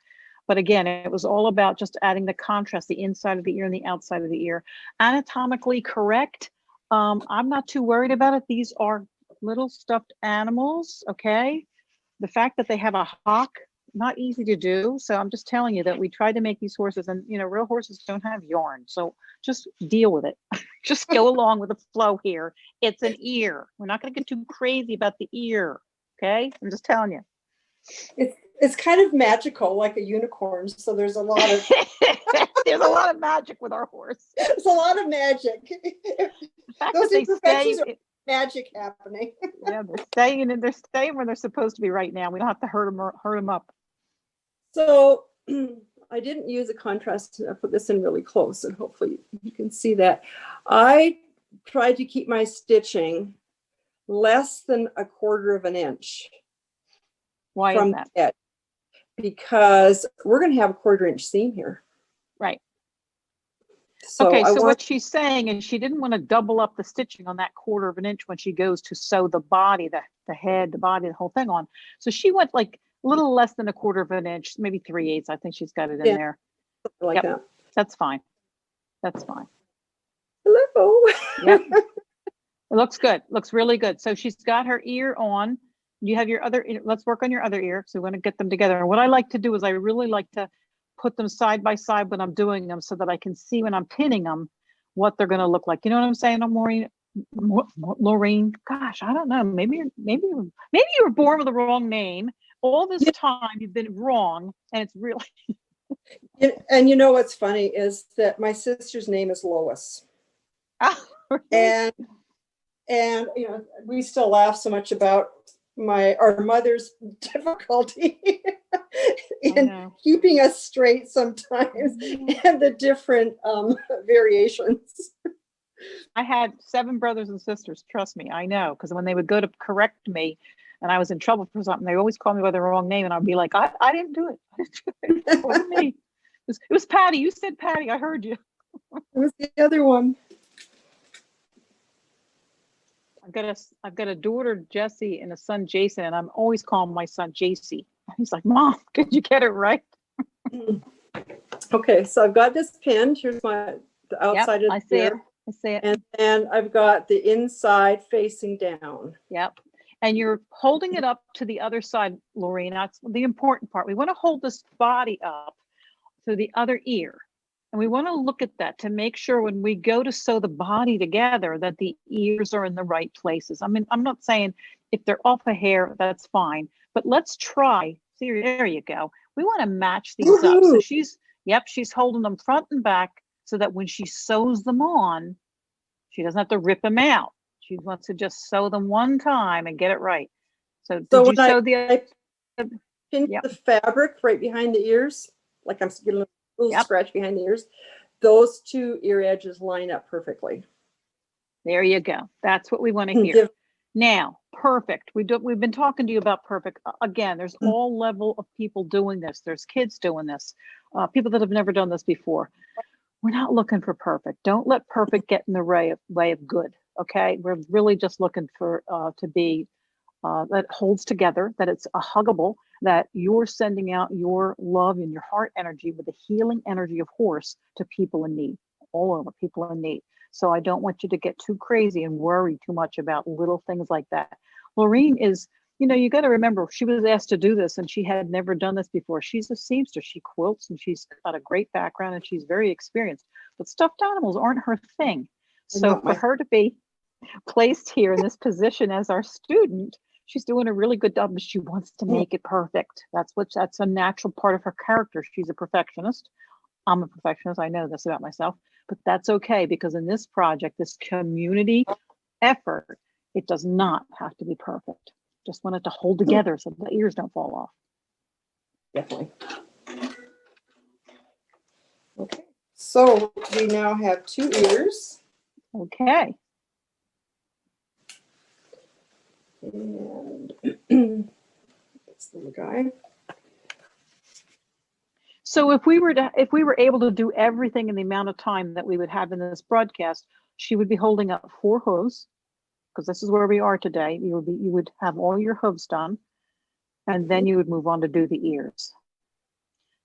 But again, it was all about just adding the contrast, the inside of the ear and the outside of the ear. Anatomically correct. I'm not too worried about it. These are little stuffed animals, okay? The fact that they have a hock, not easy to do. So I'm just telling you that we tried to make these horses, and you know, real horses don't have yarn. So just deal with it. Just go along with the flow here. It's an ear. We're not going to get too crazy about the ear. Okay. I'm just telling you. It's kind of magical, like a unicorn. So there's a lot of there's a lot of magic with our horse. There's a lot of magic. The fact Those that they imperfections stay, are magic happening. yeah, they're staying where they're supposed to be right now. We don't have to hurt them up. So I didn't use a contrast. I put this in really close, and hopefully you can see that. I tried to keep my stitching less than 1/4 of an inch. Why from is that? the edge, because we're going to have a 1/4 inch seam here. Right. So okay, so what she's saying is she didn't want to double up the stitching on that 1/4 of an inch when she goes to sew the body, the head, the body, the whole thing on. So she went like a little less than 1/4 of an inch, maybe 3/8. I think she's got it in there. Like that. That's fine. That's fine. Hello. Yep. It looks good. Looks really good. So she's got her ear on. You have your other ear. Let's work on your other ear. So we want to get them together. And what I like to do is I really like to put them side by side when I'm doing them so that I can see when I'm pinning them what they're going to look like. You know what I'm saying, Lorraine? Gosh, I don't know. Maybe you were born with the wrong name. All this time you've been wrong, and it's really. And you know what's funny is that my sister's name is Lois. And you know, we still laugh so much about our mother's difficulty in keeping us straight sometimes, and the different variations. I had 7 brothers and sisters, trust me, I know, because when they would go to correct me and I was in trouble for something, they always called me by the wrong name, and I'd be like, I didn't do it. It wasn't me. It was Patty. You said Patty. I heard you. It was the other one. I've got a daughter, Jessie, and a son, Jason, and I'm always calling my son JC. He's like, Mom, could you get it right? Okay, so I've got this pinned. Here's the outside of the ear. I see it. And then I've got the inside facing down. Yep. And you're holding it up to the other side, Lorraine. That's the important part. We want to hold this body up to the other ear. And we want to look at that to make sure when we go to sew the body together that the ears are in the right places. I mean, I'm not saying if they're off a hair, that's fine. But let's try. See, there you go. We want to match these up. So she's holding them front and back so that when she sews them on, she doesn't have to rip them out. She wants to just sew them one time and get it right. So did you sew I pinned the fabric right behind the ears, like I'm getting a little scratch behind the ears, those 2 ear edges line up perfectly. There you go. That's what we want to hear. Now, perfect. We've been talking to you about perfect. Again, there's all level of people doing this. There's kids doing this, people that have never done this before. We're not looking for perfect. Don't let perfect get in the way of good. Okay, we're really just looking for to be that holds together, that it's a huggable, that you're sending out your love and your heart energy with the healing energy of horse to people in need, all over people in need. So I don't want you to get too crazy and worry too much about little things like that. Lorraine is, you know, you got to remember, she was asked to do this and she had never done this before. She's a seamstress. She quilts and she's got a great background and she's very experienced, but stuffed animals aren't her thing. So for her to be placed here in this position as our student, she's doing a really good job, but she wants to make it perfect. That's a natural part of her character. She's a perfectionist. I'm a perfectionist. I know this about myself, but that's okay, because in this project, this community effort, it does not have to be perfect. Just want it to hold together so the ears don't fall off. Definitely. Okay, so we now have 2 ears. Okay. And this little guy. So if we were able to do everything in the amount of time that we would have in this broadcast, she would be holding up 4 hooves, because this is where we are today. You would have all your hooves done, and then you would move on to do the ears.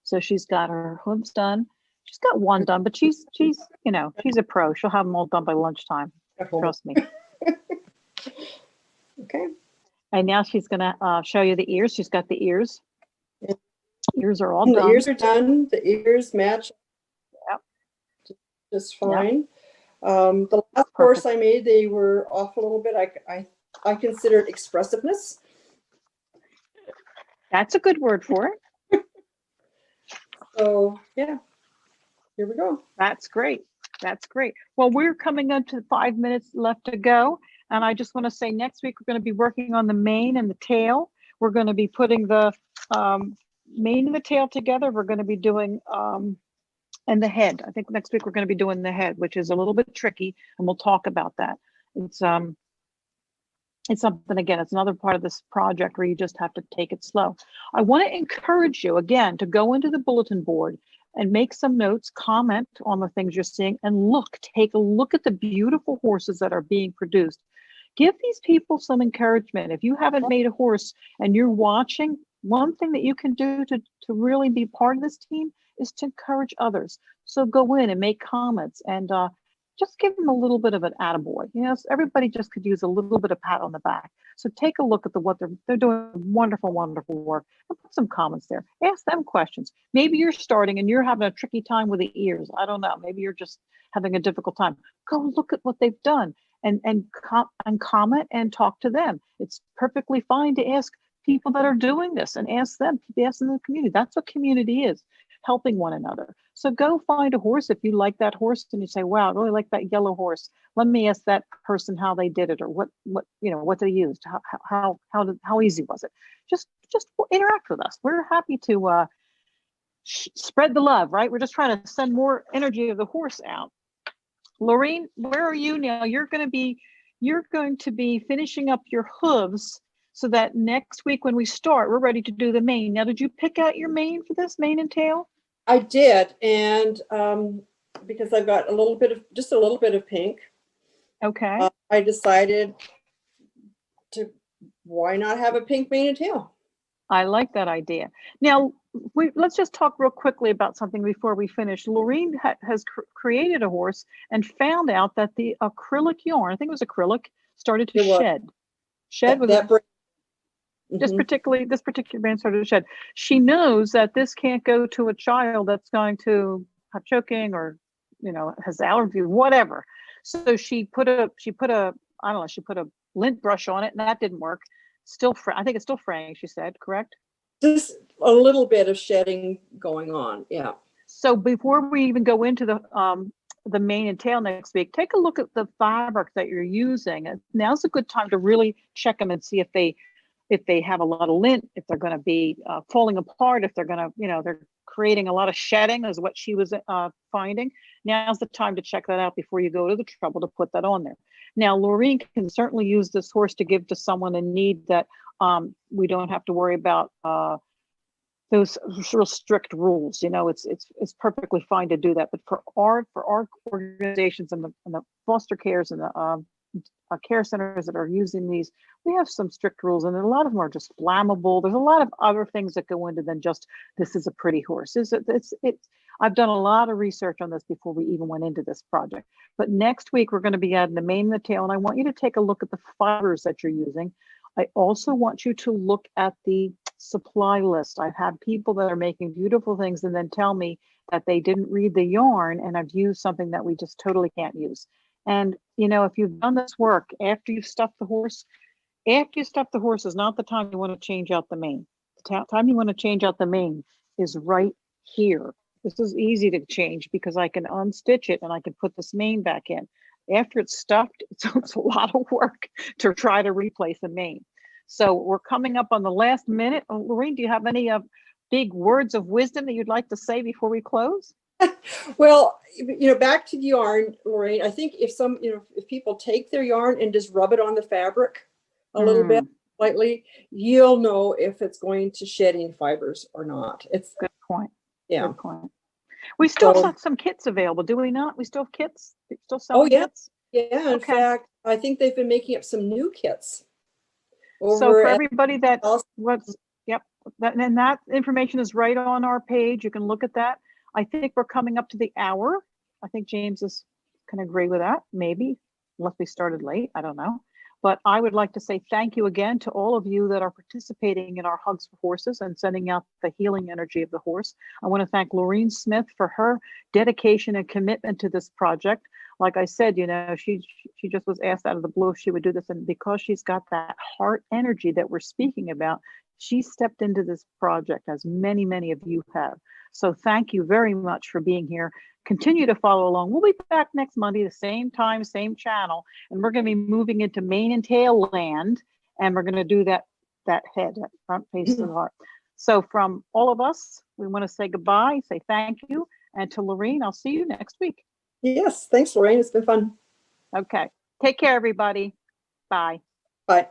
So she's got her hooves done. She's got one done, but she's she's a pro. She'll have them all done by lunchtime. Trust me. Okay. And now she's gonna show you the ears. She's got the ears. Yeah. Ears are all The done. ears are done. The ears match Yep. just fine. Yep. The last course I made, they were off a little bit. I consider it expressiveness. That's a good word for it. So yeah, here we go. That's great. That's great. Well, we're coming up to 5 minutes left to go. And I just want to say next week, we're going to be working on the mane and the tail. We're going to be putting the mane and the tail together. We're going to be doing, and the head. I think next week we're going to be doing the head, which is a little bit tricky. And we'll talk about that. It's something, again, it's another part of this project where you just have to take it slow. I want to encourage you, again, to go into the bulletin board and make some notes, comment on the things you're seeing, and take a look at the beautiful horses that are being produced. Give these people some encouragement. If you haven't made a horse and you're watching, one thing that you can do to really be part of this team is to encourage others. So go in and make comments and just give them a little bit of an attaboy. Everybody just could use a little bit of pat on the back. So take a look at what they're doing. Wonderful, wonderful work. And put some comments there. Ask them questions. Maybe you're starting and you're having a tricky time with the ears. I don't know. Maybe you're just having a difficult time. Go look at what they've done and comment and talk to them. It's perfectly fine to ask people that are doing this and ask them. Keep asking the community. That's what community is. Helping one another. So go find a horse if you like that horse and you say, wow, I really like that yellow horse. Let me ask that person how they did it, or what they used. How easy was it? Just interact with us. We're happy to spread the love, right? We're just trying to send more energy of the horse out. Laureen, where are you now? You're going to be finishing up your hooves so that next week when we start, we're ready to do the mane. Now, did you pick out your mane for this, mane and tail? I did, and because I've got a little bit of pink. Okay. I decided why not have a pink mane and tail? I like that idea. Now, let's just talk real quickly about something before we finish. Laureen has created a horse and found out that the acrylic yarn, I think it was acrylic, started to shed. This particular brand started to shed. She knows that this can't go to a child that's going to have choking or, has allergy, whatever. So she put a lint brush on it, and that didn't work. I think it's still fraying, she said, correct? Just a little bit of shedding going on, yeah. So before we even go into the mane and tail next week, take a look at the fabric that you're using. And now's a good time to really check them and see if they have a lot of lint, if they're going to be falling apart, if they're going to, they're creating a lot of shedding, is what she was finding. Now's the time to check that out before you go to the trouble to put that on there. Now, Laureen can certainly use this horse to give to someone in need that we don't have to worry about those real strict rules. It's perfectly fine to do that. But for our organizations and the foster cares and the care centers that are using these, we have some strict rules, and a lot of them are just flammable. There's a lot of other things that go into than just this is a pretty horse. I've done a lot of research on this before we even went into this project. But next week we're going to be adding the mane and the tail, and I want you to take a look at the fibers that you're using. I also want you to look at the supply list. I've had people that are making beautiful things and then tell me that they didn't read the yarn and I've used something that we just totally can't use. And if you've done this work after you've stuffed the horse, is not the time you want to change out the mane. The time you want to change out the mane is right here. This is easy to change because I can unstitch it and I can put this mane back in. After it's stuffed, it's a lot of work to try to replace the mane. So we're coming up on the last minute. Laureen, do you have any big words of wisdom that you'd like to say before we close? Well, back to the yarn, Lorraine, I think if people take their yarn and just rub it on the fabric a little bit lightly, you'll know if it's going to shed any fibers or not. It's good point. Yeah. Good point. We still So- have some kits available, do we not? We still have kits? We still Oh, selling yeah. kits? Yeah, in Okay. fact, I think they've been making up some new kits So over for at everybody that also- what's, yep, and that information is right on our page. You can look at that. I think we're coming up to the hour. I think James can agree with that, maybe, unless we started late. I don't know. But I would like to say thank you again to all of you that are participating in our Hugs for Horses and sending out the healing energy of the horse. I want to thank Laureen Smith for her dedication and commitment to this project. Like I said, you know, she just was asked out of the blue if she would do this, and because she's got that heart energy that we're speaking about, she stepped into this project, as many of you have. So thank you very much for being here. Continue to follow along. We'll be back next Monday, the same time, same channel, and we're going to be moving into mane and tail land, and we're going to do that head, that front face of the heart. So from all of us, we want to say goodbye, say thank you, and to Laureen, I'll see you next week. Yes, thanks, Lorraine. It's been fun. Okay. Take care, everybody. Bye. Bye.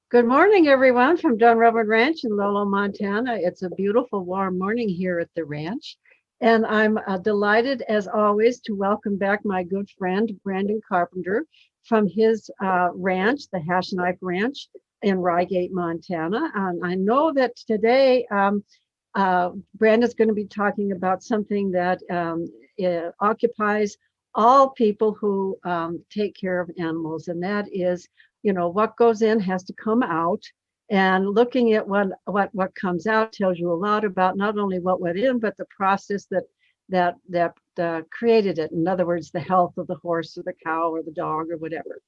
Good morning, everyone, from Dunrovin Ranch in Lolo, Montana. It's a beautiful, warm morning here at the ranch. And I'm delighted, as always, to welcome back my good friend, Brandon Carpenter, from his ranch, the Hash Knife Ranch in Rygate, Montana. I know that today Brandon's going to be talking about something that occupies all people who take care of animals, and that is, what goes in has to come out. And looking at what comes out tells you a lot about not only what went in, but the process that created it. In other words, the health of the horse or the cow or the dog or whatever.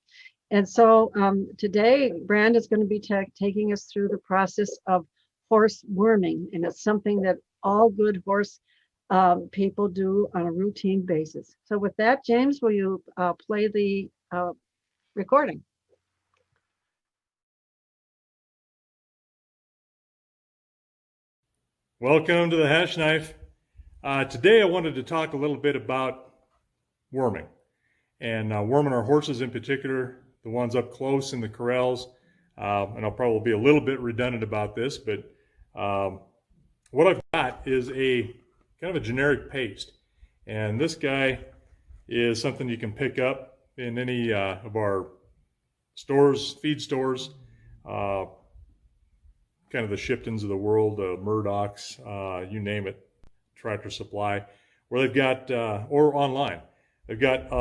And so today, Brandon's going to be taking us through the process of horse worming, and it's something that all good horse people do on a routine basis. So with that, James, will you play the recording? Welcome to the Hash Knife. Today I wanted to talk a little bit about worming, and worming our horses in particular, the ones up close in the corrals. And I'll probably be a little bit redundant about this, but what I've got is a kind of a generic paste. And this guy is something you can pick up in any of our stores, feed stores, kind of the Shiptons of the world, Murdoch's, you name it, Tractor Supply, where they've got, or online, they've got,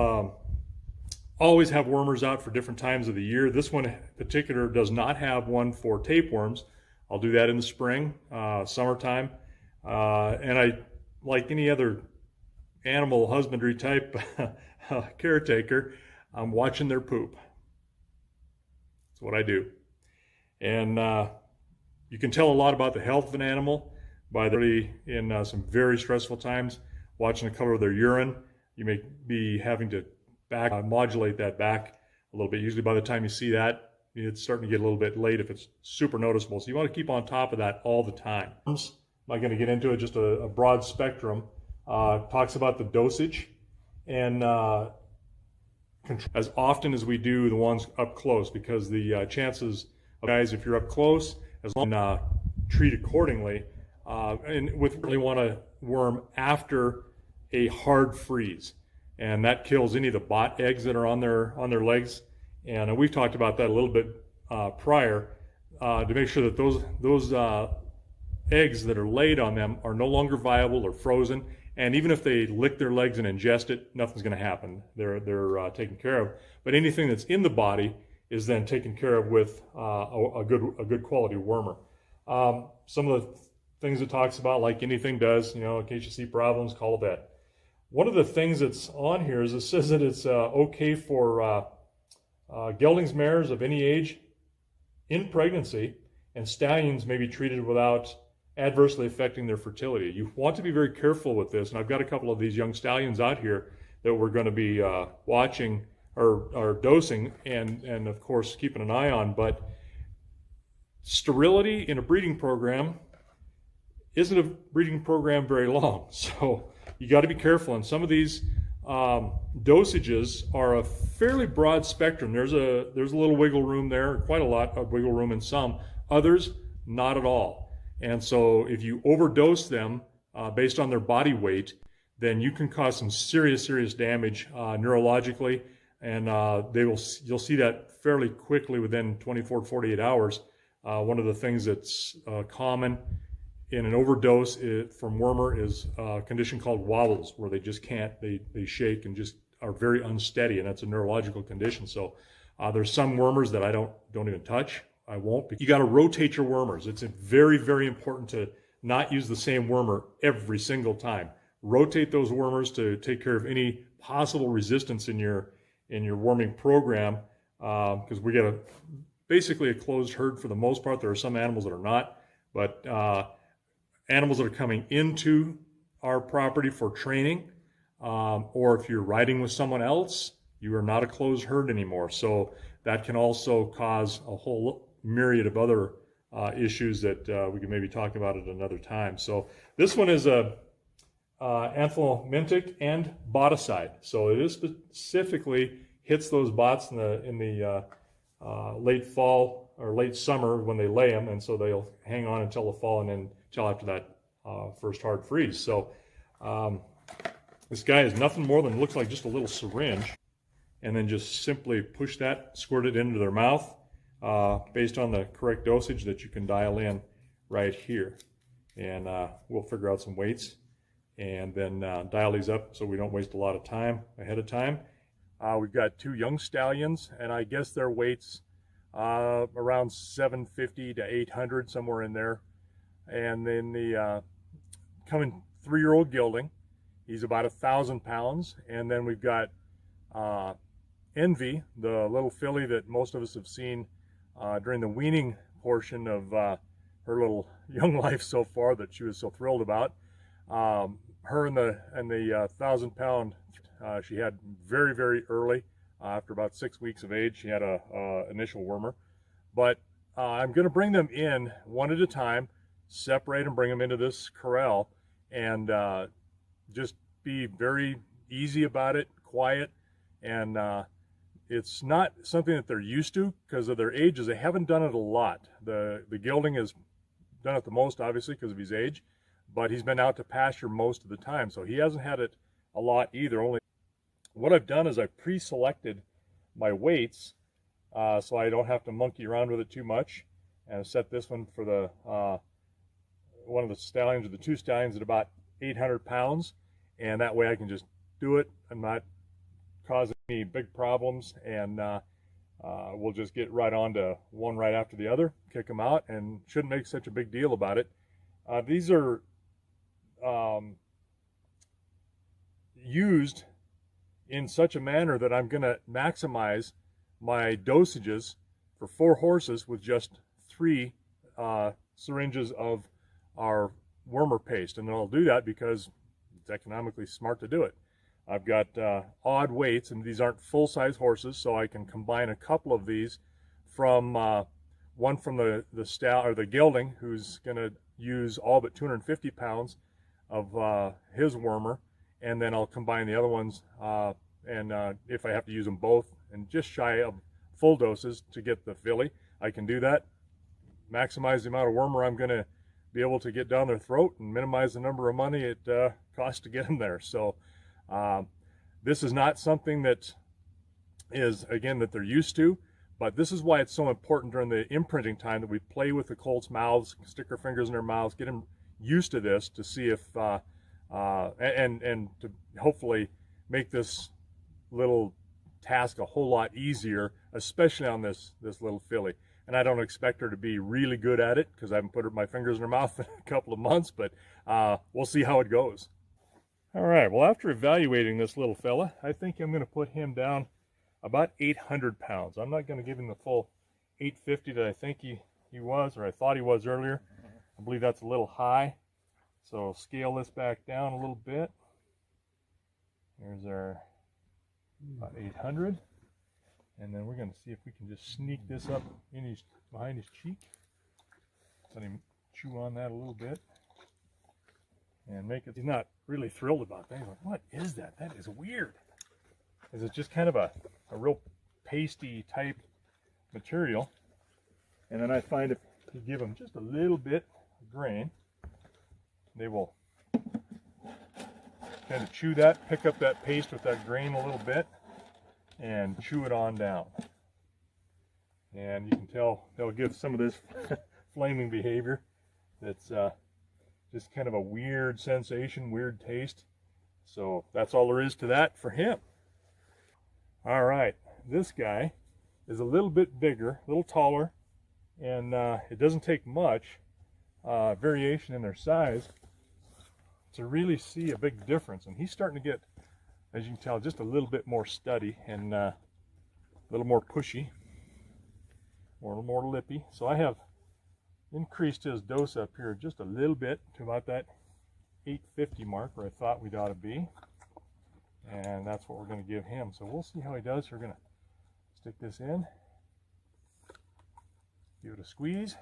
always have wormers out for different times of the year. This one in particular does not have one for tapeworms. I'll do that in the spring, summertime. And I, like any other animal husbandry type caretaker, I'm watching their poop. That's what I do. And you can tell a lot about the health of an animal by in some very stressful times, watching the color of their urine. You may be having to modulate that back a little bit. Usually by the time you see that, it's starting to get a little bit late if it's super noticeable. So you want to keep on top of that all the time. I'm not going to get into it, just a broad spectrum. Talks about the dosage and as often as we do the ones up close, because the chances of guys, if you're up close, as long as treat accordingly, and really want to worm after a hard freeze, and that kills any of the bot eggs that are on their legs. And we've talked about that a little bit prior, to make sure that those eggs that are laid on them are no longer viable or frozen. And even if they lick their legs and ingest it, nothing's going to happen. They're taken care of. But anything that's in the body is then taken care of with a good quality wormer. Some of the things it talks about, like anything does, in case you see problems, call a vet. One of the things that's on here is it says that it's okay for geldings mares of any age in pregnancy, and stallions may be treated without adversely affecting their fertility. You want to be very careful with this, and I've got a couple of these young stallions out here that we're going to be watching or dosing and of course keeping an eye on. But sterility in a breeding program isn't a breeding program very long, so you got to be careful. And some of these dosages are a fairly broad spectrum. There's a little wiggle room there, quite a lot of wiggle room in some. Others, not at all. And so if you overdose them based on their body weight, then you can cause some serious damage neurologically, and you'll see that fairly quickly within 24 to 48 hours. One of the things that's common in an overdose from wormer is a condition called wobbles, where they just can't, they shake and just are very unsteady, and that's a neurological condition. So there's some wormers that I don't even touch. I won't. You got to rotate your wormers. It's very important to not use the same wormer every single time. Rotate those wormers to take care of any possible resistance in your worming program, because we get basically a closed herd for the most part. There are some animals that are not, but animals that are coming into our property for training, or if you're riding with someone else, you are not a closed herd anymore. So that can also cause a whole myriad of other issues that we can maybe talk about at another time. So this one is a anthelmintic and boticide. So it is specifically hits those bots in the late fall, or late summer when they lay them, and so they'll hang on until the fall and then until after that first hard freeze. So this guy is nothing more than looks like just a little syringe, and then just simply push that, squirt it into their mouth based on the correct dosage that you can dial in right here. And we'll figure out some weights and then dial these up so we don't waste a lot of time ahead of time. We've got 2 young stallions, and I guess their weights around 750 to 800, somewhere in there. And then the coming 3-year-old gelding, he's about 1,000 pounds. And then we've got Envy, the little filly that most of us have seen during the weaning portion of her little young life so far that she was so thrilled about. Her and the 1,000-pound she had very, very early. After about 6 weeks of age, she had a initial wormer. But I'm going to bring them in one at a time, separate them, bring them into this corral, and just be very easy about it, quiet. And it's not something that they're used to because of their ages. They haven't done it a lot. The gelding has done it the most, obviously, because of his age, but he's been out to pasture most of the time, so he hasn't had it a lot either. Only what I've done is I've pre-selected my weights so I don't have to monkey around with it too much, and I've set this one for the one of the stallions, or the 2 stallions, at about 800 pounds, and that way I can just do it and not cause any big problems, and we'll just get right on to one right after the other, kick them out, and shouldn't make such a big deal about it. These are used in such a manner that I'm going to maximize my dosages for 4 horses with just 3 syringes of our wormer paste. And I'll do that because it's economically smart to do it. I've got odd weights, and these aren't full-size horses, so I can combine a couple of these from one from the gelding, who's going to use all but 250 pounds of his wormer, and then I'll combine the other ones, and if I have to use them both, and just shy of full doses to get the filly, I can do that. Maximize the amount of wormer I'm going to be able to get down their throat, and minimize the number of money it costs to get them there. So this is not something that is, again, that they're used to, but this is why it's so important during the imprinting time that we play with the colts' mouths, stick our fingers in their mouths, get them used to this, to see if and to hopefully make this little task a whole lot easier, especially on this little filly. And I don't expect her to be really good at it because I haven't put my fingers in her mouth in a couple of months, but we'll see how it goes. All right, well, after evaluating this little fella, I think I'm going to put him down about 800 pounds. I'm not going to give him the full 850 that I think he was, or I thought he was earlier. I believe that's a little high. So I'll scale this back down a little bit. Here's our about 800. And then we're going to see if we can just sneak this up in behind his cheek. Let him chew on that a little bit. And make it, he's not really thrilled about that. He's like, what is that? That is weird. Is it just kind of a real pasty type material? And then I find if you give them just a little bit of grain, they will kind of chew that, pick up that paste with that grain a little bit, and chew it on down. And you can tell they'll give some of this flaming behavior that's just kind of a weird sensation, weird taste. So that's all there is to that for him. All right, this guy is a little bit bigger, a little taller, and it doesn't take much variation in their size to really see a big difference. And he's starting to get, as you can tell, just a little bit more stutty and a little more pushy, or a little more lippy. So I have increased his dose up here just a little bit to about that 850 mark where I thought we'd ought to be. And that's what we're going to give him. So we'll see how he does. We're going to stick this in, give it a squeeze,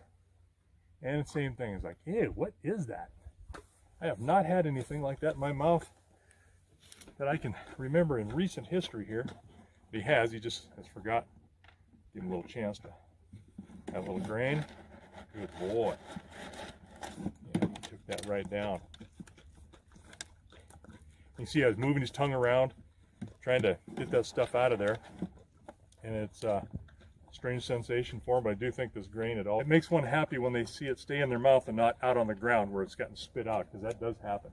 and the same thing. It's like, hey, what is that? I have not had anything like that in my mouth that I can remember in recent history here. He just has forgot. Give him a little chance to That little grain. Good boy. Yeah, he took that right down. You can see how he's moving his tongue around, trying to get that stuff out of there. And it's a strange sensation for him, but I do think this grain at all. It makes one happy when they see it stay in their mouth and not out on the ground where it's gotten spit out, because that does happen.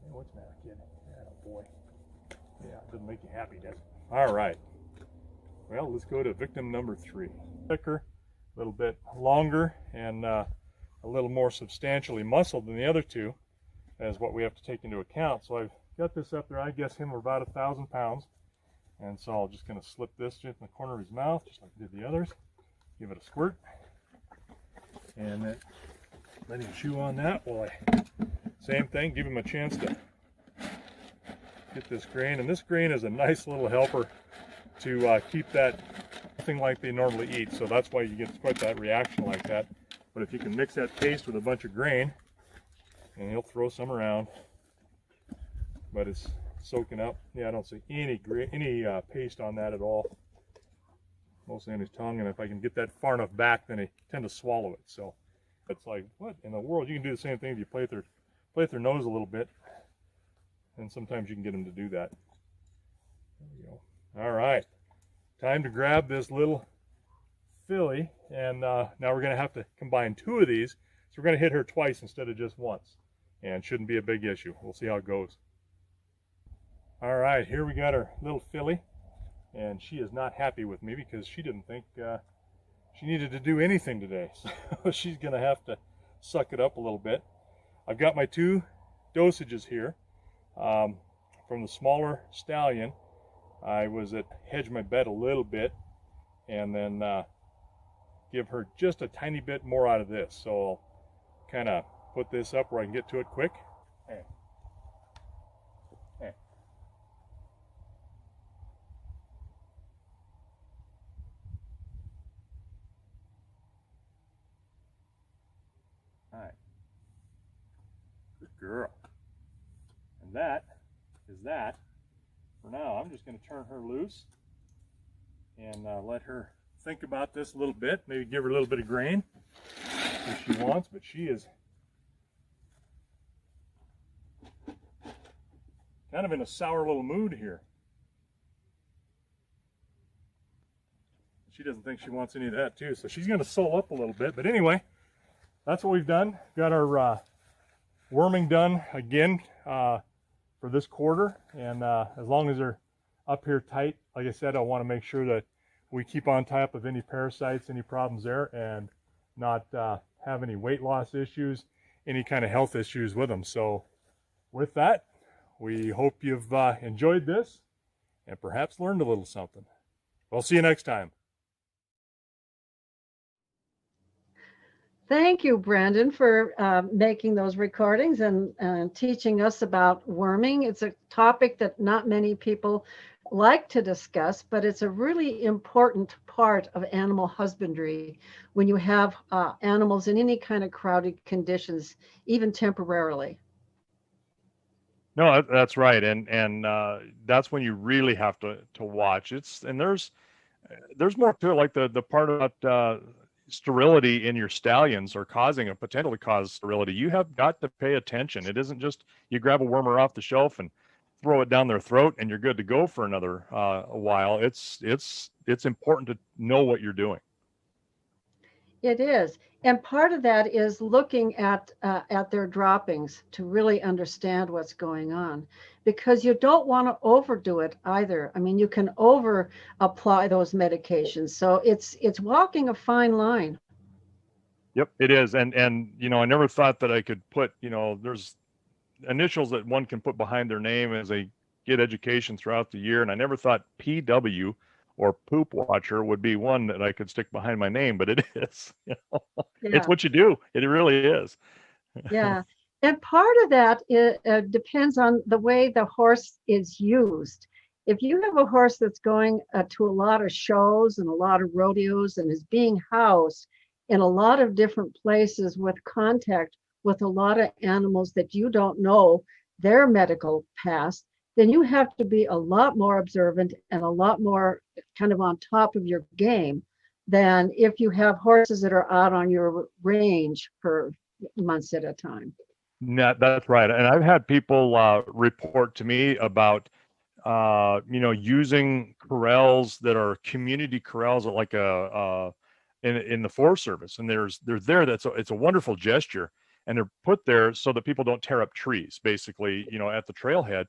Hey, what's the matter, kid? Yeah, boy. Yeah, it doesn't make you happy, does it? All right. Well, let's go to victim number 3. Thicker, a little bit longer, and a little more substantially muscled than the other two, is what we have to take into account. So I've got this up there. I guess him were about 1,000 pounds. And so I'm just going to slip this just in the corner of his mouth, just like I did the others. Give it a squirt. And then let him chew on that while same thing, give him a chance to get this grain. And this grain is a nice little helper to keep that thing like they normally eat. So that's why you get quite that reaction like that. But if you can mix that paste with a bunch of grain, and he'll throw some around, but it's soaking up. Yeah, I don't see any paste on that at all. Mostly on his tongue, and if I can get that far enough back, then they tend to swallow it. So it's like, what in the world? You can do the same thing if you play with their nose a little bit, and sometimes you can get them to do that. There we go. All right, time to grab this little filly, and now we're going to have to combine 2 of these, so we're going to hit her twice instead of just once, and shouldn't be a big issue. We'll see how it goes. All right, here we got our little filly, and she is not happy with me because she didn't think she needed to do anything today. So she's going to have to suck it up a little bit. I've got my 2 dosages here. From the smaller stallion, I was at hedge my bet a little bit, and then give her just a tiny bit more out of this. So I'll kind of put this up where I can get to it quick. Hey. Hey. All right. Good girl. And that is that. For now, I'm just going to turn her loose and let her think about this a little bit. Maybe give her a little bit of grain if she wants, but she is kind of in a sour little mood here. She doesn't think she wants any of that too, so she's going to soul up a little bit. But anyway, that's what we've done. Got our worming done again for this quarter, and as long as they're up here tight, like I said, I want to make sure that we keep on top of any parasites, any problems there, and not have any weight loss issues, any kind of health issues with them. So with that, we hope you've enjoyed this and perhaps learned a little something. We'll see you next time. Thank you, Brandon, for making those recordings and teaching us about worming. It's a topic that not many people like to discuss, but it's a really important part of animal husbandry when you have animals in any kind of crowded conditions, even temporarily. No, that's right, and that's when you really have to watch. There's more to it, like the part about sterility in your stallions or causing a potential to cause sterility. You have got to pay attention. It isn't just you grab a wormer off the shelf and throw it down their throat and you're good to go for another a while. It's important to know what you're doing. It is, and part of that is looking at their droppings to really understand what's going on, because you don't want to overdo it either. I mean, you can over apply those medications, so it's walking a fine line. Yep, it is, and you know, I never thought that I could put, you know, there's initials that one can put behind their name as they get education throughout the year, and I never thought PW or Poop Watcher would be one that I could stick behind my name, but it is. You know? Yeah. It's what you do. It really is. Yeah, and part of that depends on the way the horse is used. If you have a horse that's going to a lot of shows and a lot of rodeos and is being housed in a lot of different places with contact with a lot of animals that you don't know their medical past, then you have to be a lot more observant and a lot more kind of on top of your game than if you have horses that are out on your range for months at a time. That's right. And I've had people report to me about using corrals that are community corrals, like in the Forest Service, and they're there. It's a wonderful gesture, and they're put there so that people don't tear up trees, basically, at the trailhead.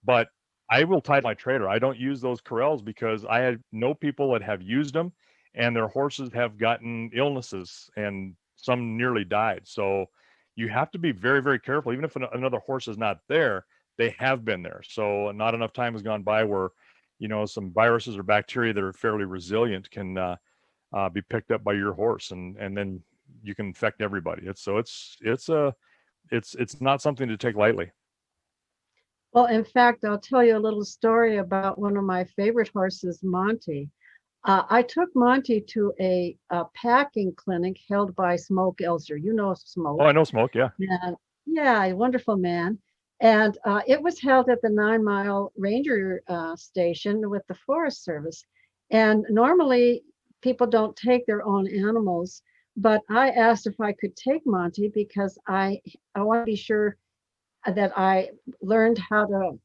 But I will tie my trailer. I don't use those corrals because I know people that have used them, and their horses have gotten illnesses, and some nearly died. So you have to be very, very careful. Even if another horse is not there, they have been there. So not enough time has gone by where, some viruses or bacteria that are fairly resilient can be picked up by your horse, and then you can infect everybody. It's not something to take lightly. Well, in fact, I'll tell you a little story about one of my favorite horses, Monty. I took Monty to a packing clinic held by Smoke Elser. You know Smoke. Oh, I know Smoke, yeah. And, yeah, a wonderful man. And it was held at the 9 Mile Ranger Station with the Forest Service. And normally people don't take their own animals, but I asked if I could take Monty because I want to be sure that I learned how to,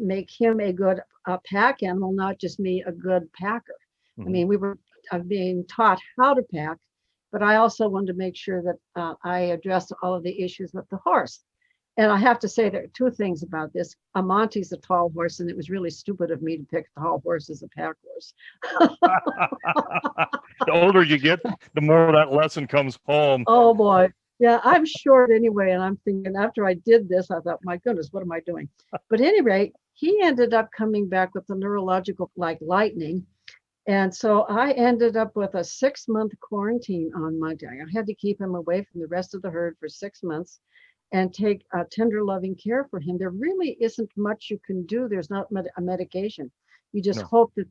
make him a good pack animal, not just me a good packer. Mm-hmm. I mean, we were being taught how to pack, but I also wanted to make sure that I addressed all of the issues with the horse. And I have to say there are two things about this. Monty's a tall horse, and it was really stupid of me to pick a tall horse as a pack horse. The older you get, the more that lesson comes home. Oh boy. Yeah, I'm short anyway. And I'm thinking after I did this, I thought, my goodness, what am I doing? But at any rate, he ended up coming back with the neurological like lightning. And so I ended up with a 6-month quarantine on Monty. I had to keep him away from the rest of the herd for 6 months and take tender loving care for him. There really isn't much you can do. There's not a medication. You just hope that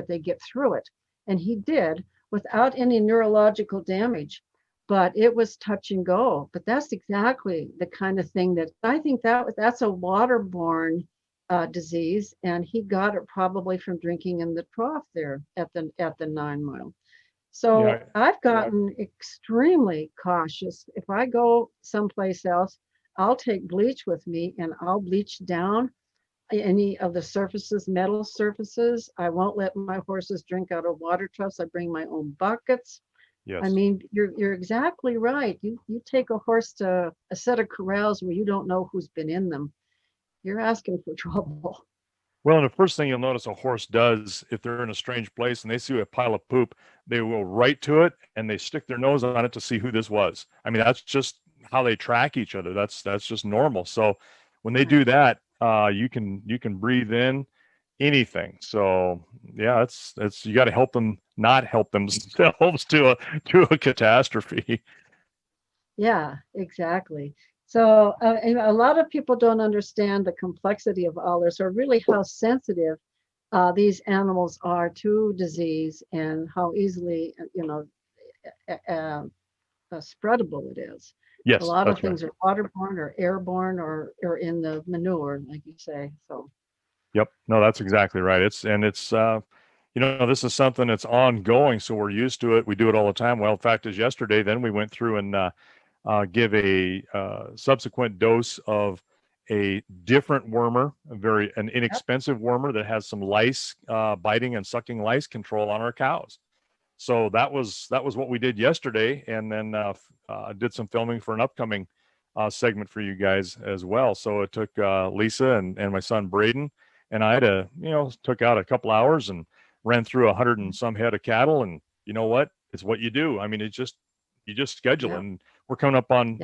they get through it. And he did without any neurological damage, but it was touch and go. But that's exactly the kind of thing that I think that's a waterborne disease. And he got it probably from drinking in the trough there at the 9 Mile. So yeah, I've gotten extremely cautious. If I go someplace else, I'll take bleach with me and I'll bleach down any of the surfaces, metal surfaces. I won't let my horses drink out of water troughs. I bring my own buckets. Yes. I mean, you're exactly right. You take a horse to a set of corrals where you don't know who's been in them. You're asking for trouble. Well, and the first thing you'll notice a horse does, if they're in a strange place and they see a pile of poop, they will right to it and they stick their nose on it to see who this was. I mean, that's just how they track each other. That's just normal. So when they do that, you can breathe in anything. So yeah, it's you got to help them not help themselves to a catastrophe. Yeah, exactly. So a lot of people don't understand the complexity of all this, or really how sensitive these animals are to disease and how easily, spreadable it is. Yes, a lot of things are waterborne or airborne or in the manure, like you say. So. Yep. No, that's exactly right. It's this is something that's ongoing, so we're used to it. We do it all the time. Well, in fact, as yesterday, then we went through and give a subsequent dose of a different wormer, an inexpensive wormer that has some lice, biting and sucking lice control on our cows. So that was what we did yesterday, and then did some filming for an upcoming segment for you guys as well. So it took Lisa and my son Braden and I took out a couple hours and ran through 100 and some head of cattle, and you know what? It's what you do. I mean, you just schedule it. And we're coming up on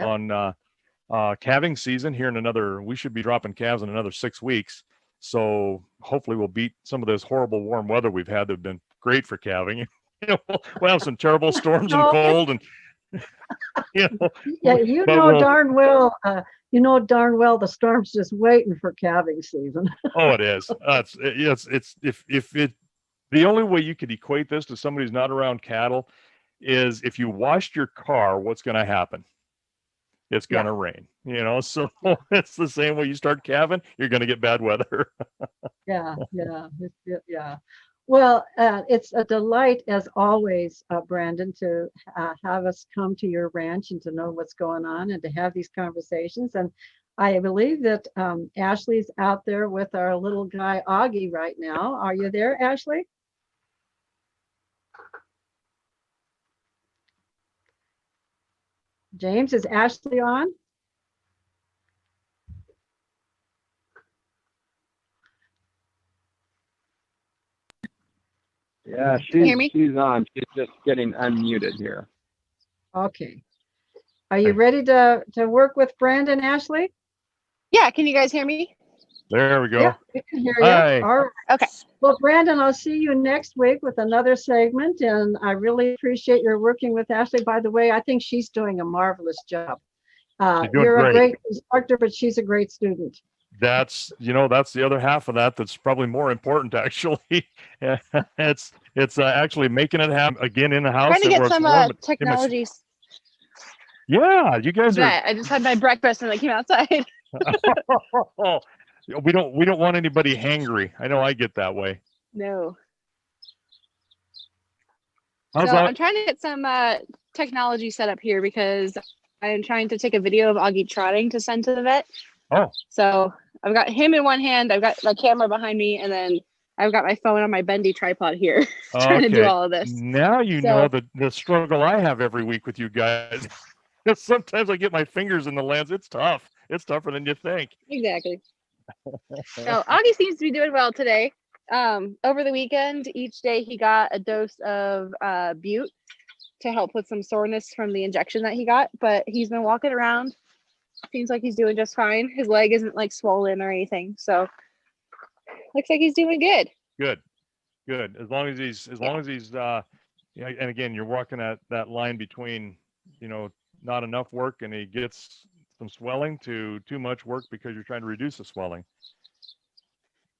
calving season here we should be dropping calves in another 6 weeks. So hopefully we'll beat some of this horrible warm weather we've had that have been great for calving. We'll have some terrible storms and cold and yeah, darn well the storm's just waiting for calving season. Oh, it is. The only way you could equate this to somebody who's not around cattle is if you washed your car, what's going to happen? It's going to rain, so it's the same way you start calving, you're going to get bad weather. Yeah. Well, it's a delight as always, Brandon, to have us come to your ranch and to know what's going on and to have these conversations. And I believe that Ashley's out there with our little guy Augie right now. Are you there, Ashley? James, is Ashley on? Yeah, Can you hear me? she's on. She's just getting unmuted here. Okay. Are you ready to work with Brandon, Ashley? Yeah, can you guys hear me? There we go. Yeah, we can hear you. Hi. All right. Okay. Well, Brandon, I'll see you next week with another segment, and I really appreciate your working with Ashley. By the way, I think she's doing a marvelous job. She's doing You're a great. great instructor, but she's a great student. That's that's the other half of that. That's probably more important, actually. It's actually making it happen again in the house. Trying to get where it's some warm. technologies. Yeah, you guys are. Bet. I just had my breakfast and I came outside. We don't want anybody hangry. I know I get that way. No. How's So that? I'm trying to get some technology set up here because I'm trying to take a video of Augie trotting to send to the vet. Oh, So I've got him in one hand, I've got my camera behind me, and then I've got my phone on my bendy tripod here trying to do okay. all of this. Now you So- know the struggle I have every week with you guys. Sometimes I get my fingers in the lens. It's tough. It's tougher than you think. Exactly. So Augie seems to be doing well today. Over the weekend, each day he got a dose of Butte to help with some soreness from the injection that he got, but he's been walking around. Seems like he's doing just fine. His leg isn't like swollen or anything, so looks like he's doing good. Good. As long as he's yeah, and again, you're walking at that line between, not enough work and he gets some swelling to too much work because you're trying to reduce the swelling.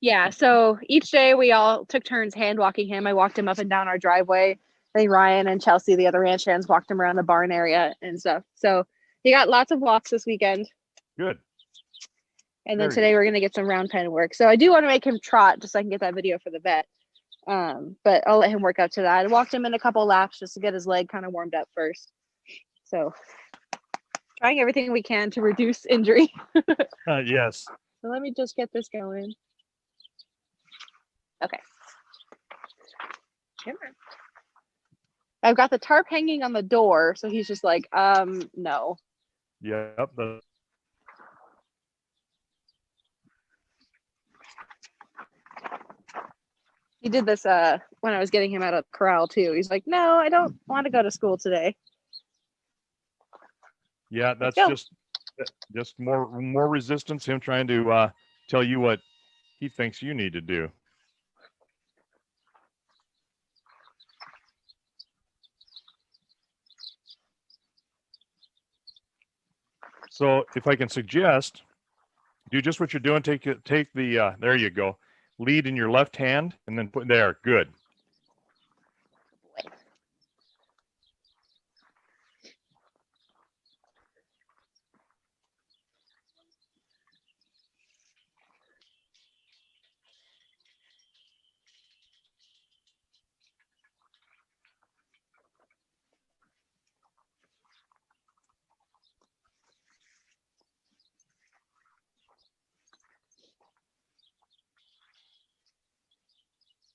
Yeah, so each day we all took turns hand walking him. I walked him up and down our driveway. I think Ryan and Chelsea, the other ranch hands, walked him around the barn area and stuff. So he got lots of walks this weekend. Good. And then Very today we're going to get some round pen work. So I do want to make him trot just so I can get that video for the vet. But I'll let him work up to that. I walked him in a couple laps just to get his leg kind of warmed up first. So trying everything we can to reduce injury. Yes. So let me just get this going. Okay. Come on. I've got the tarp hanging on the door, so he's just like, no. Yep. He did this when I was getting him out of the corral too. He's like, no, I don't want to go to school today. Yeah, that's go. just more resistance. Him trying to tell you what he thinks you need to do. So if I can suggest, do just what you're doing. Take the there you go. Lead in your left hand and then put there. Good.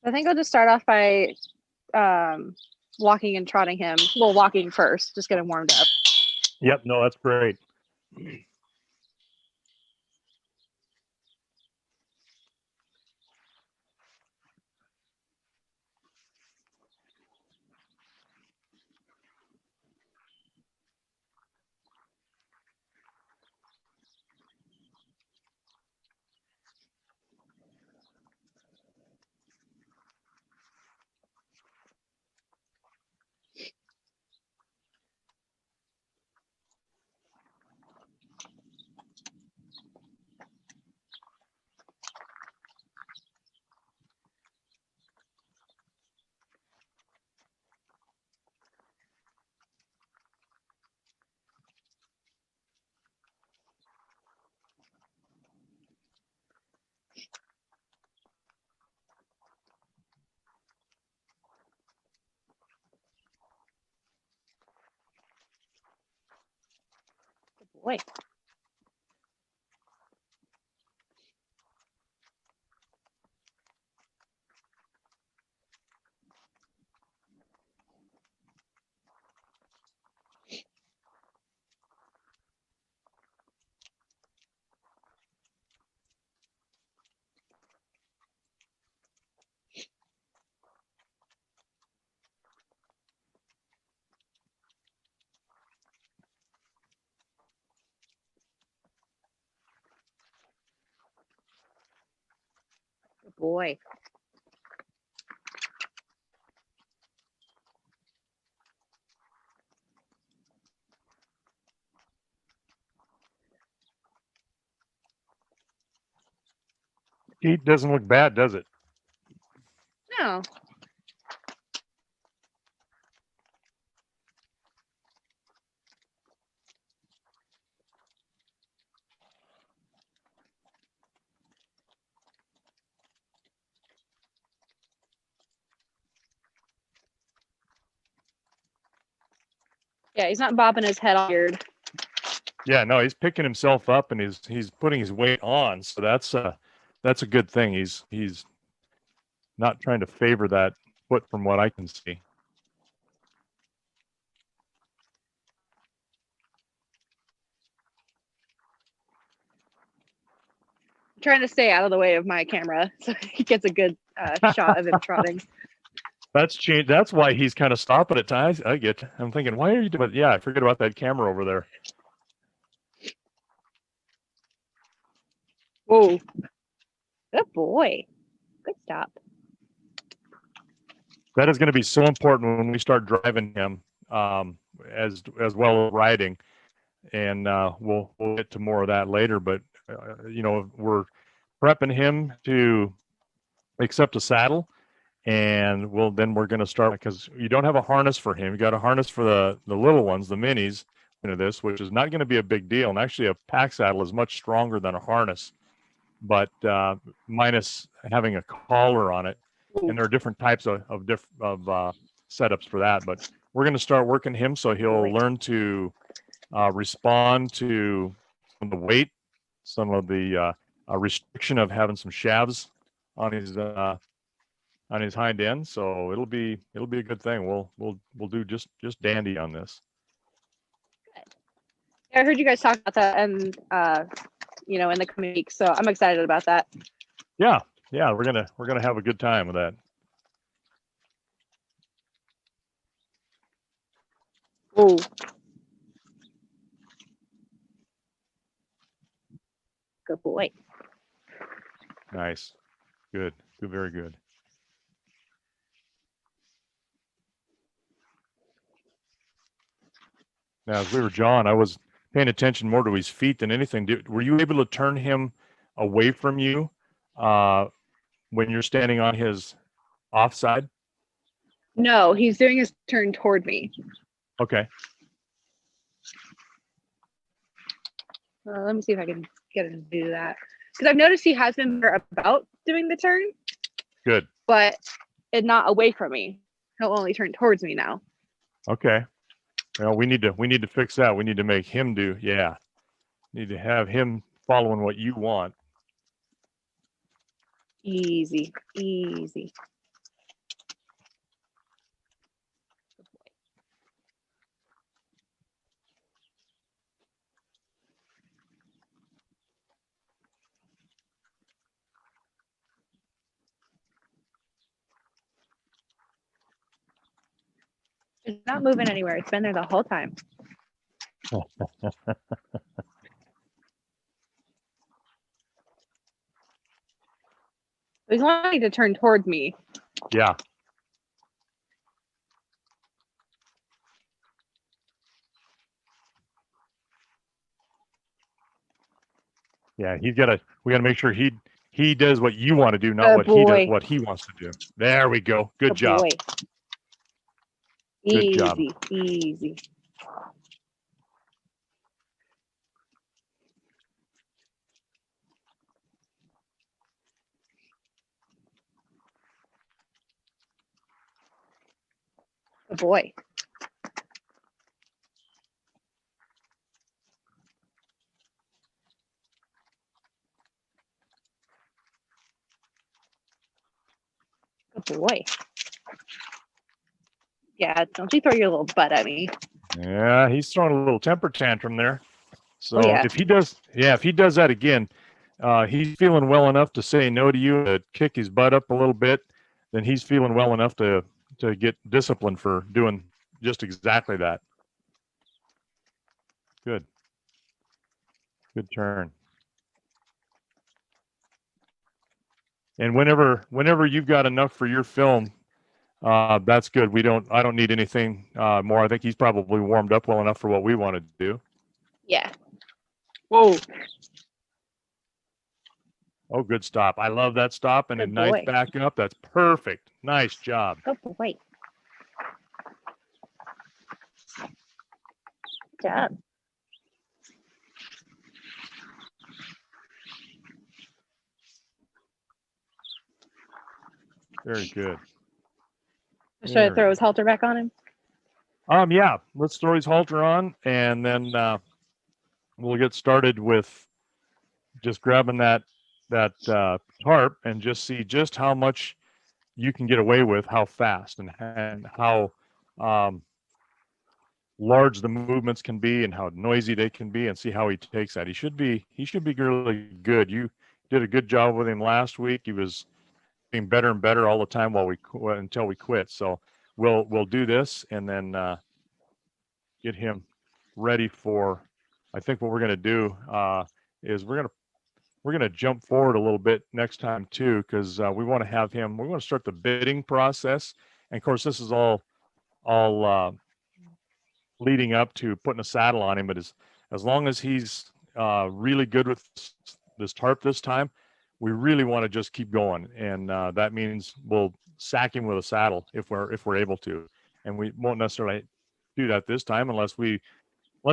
I think I'll just start off by walking and trotting him. Well, walking first, just get him warmed up. Yep. No, that's great. Boy. Good boy. It doesn't look bad, does it? No. Yeah, he's not bobbing his head all weird. Yeah, no, he's picking himself up and he's putting his weight on. So that's a good thing. He's not trying to favor that foot from what I can see. I'm trying to stay out of the way of my camera so he gets a good shot of him trotting. That's changed. That's why he's kind of stopping at times. I'm thinking, why are you doing? Yeah, I forget about that camera over there. Whoa. Good boy. Good stop. That is going to be so important when we start driving him, as well as riding, and we'll get to more of that later. But we're prepping him to accept a saddle, and we're going to start, because you don't have a harness for him. You got a harness for the little ones, the minis, this, which is not going to be a big deal. And actually, a pack saddle is much stronger than a harness, but minus having a collar on it. And there are different types of setups for that. But we're going to start working him so he'll learn to respond to some of the weight, some of the restriction of having some shafts on his hind end. So it'll be a good thing. We'll do just dandy on this. I heard you guys talk about that and in the coming weeks, so I'm excited about that. Yeah, we're gonna have a good time with that. Oh. Good boy. Nice. Good, very good. Now, as we were jawing, I was paying attention more to his feet than anything. Were you able to turn him away from you when you're standing on his offside? No, he's doing his turn toward me. Okay. Let me see if I can get him to do that. Because I've noticed he has been better about doing the turn. Good. But not away from me. He'll only turn towards me now. Okay. Well, we need to fix that. We need to make him do. Yeah. Need to have him following what you want. Easy. Easy. It's not moving anywhere. It's been there the whole time. He's wanting to turn towards me. Yeah. Yeah, we gotta make sure he does what you want to do, not what he wants to do. There we go. Good job. Boy. Good Easy, job. easy. Good boy. Good boy. Yeah, don't you throw your little butt at me. Yeah, he's throwing a little temper tantrum there. So Oh, yeah. if he does that again, he's feeling well enough to say no to you, to kick his butt up a little bit, then he's feeling well enough to get disciplined for doing just exactly that. Good. Good turn. And whenever you've got enough for your film, that's good. I don't need anything more. I think he's probably warmed up well enough for what we want to do. Yeah. Whoa. Oh, good stop. I love that stop and a Good nice boy. back up. That's perfect. Nice job. Good boy. Good job. Very good. Should I Very throw his good. halter back on him? Yeah, let's throw his halter on, and then we'll get started with just grabbing that tarp and just see just how much you can get away with, how fast and how large the movements can be and how noisy they can be, and see how he takes that. He should be really good. You did a good job with him last week. He was getting better and better all the time until we quit. So we'll do this and then get him ready for. I think what we're going to do is we're going to jump forward a little bit next time too, because we want to have him. We want to start the bidding process, and of course this is all leading up to putting a saddle on him. But as long as he's really good with this tarp this time, we really want to just keep going, and that means we'll sack him with a saddle if we're able to, and we won't necessarily do that this time unless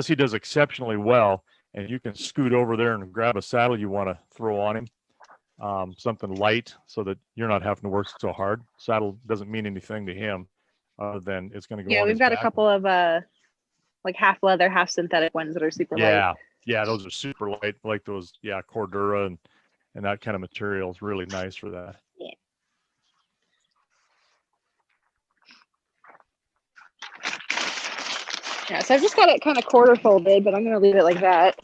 he does exceptionally well, and you can scoot over there and grab a saddle you want to throw on him, something light so that you're not having to work so hard. Saddle doesn't mean anything to him other than it's going to go Yeah, on we've his got a back. couple of like half leather, half synthetic ones that are super light. Yeah, those are super light, like those, Cordura and that kind of material is really nice for that. Yeah. Yeah, so I've just got it kind of quarter folded, but I'm going to leave it like that.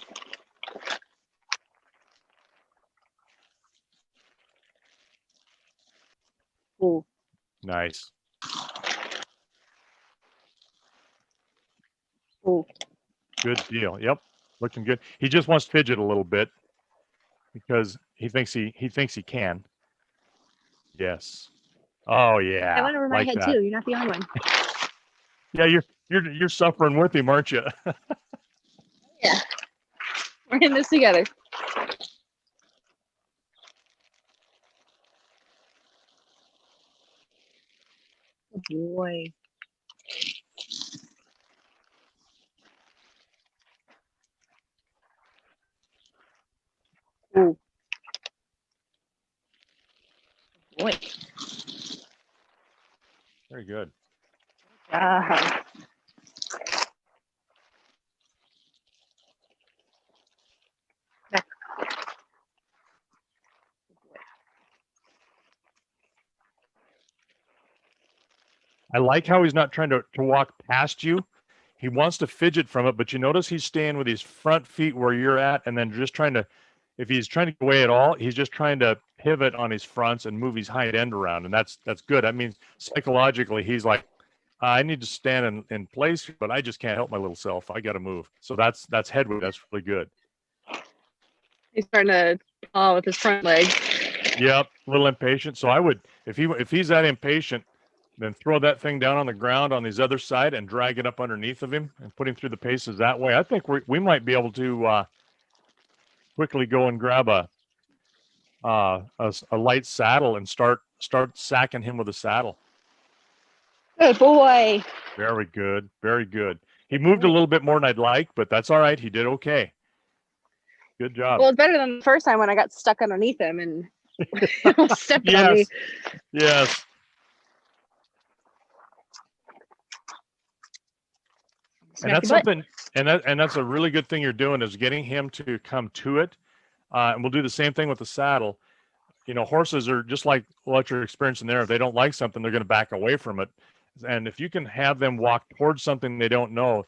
Ooh. Nice. Ooh. Good deal. Yep, looking good. He just wants to fidget a little bit because he thinks he can. Yes. Oh yeah. I went over my like head that. too. You're not the only one. Yeah, you're suffering with him, aren't you? Yeah. We're in this together. Good boy. Ooh. Boy. Very good. I like how he's not trying to walk past you. He wants to fidget from it, but you notice he's staying with his front feet where you're at, and then just trying to, if he's trying to get away at all, he's just trying to pivot on his fronts and move his hind end around, and that's good. I mean, psychologically, he's like, I need to stand in place, but I just can't help my little self. I got to move. So that's headway. That's really good. He's starting to paw with his front leg. Yep, a little impatient. So I would, if he's that impatient, then throw that thing down on the ground on his other side and drag it up underneath of him and put him through the paces that way. I think we might be able to quickly go and grab a light saddle and start sacking him with a saddle. Good boy. Very good. Very good. He moved a little bit more than I'd like, but that's all right. He did okay. Good job. Well, it's better than the first time when I got stuck underneath him and stepped on me. Yes. And that's something, and that's a really good thing you're doing, is getting him to come to it. And we'll do the same thing with the saddle. horses are just like what you're experiencing there. If they don't like something, they're going to back away from it. And if you can have them walk towards something they don't know,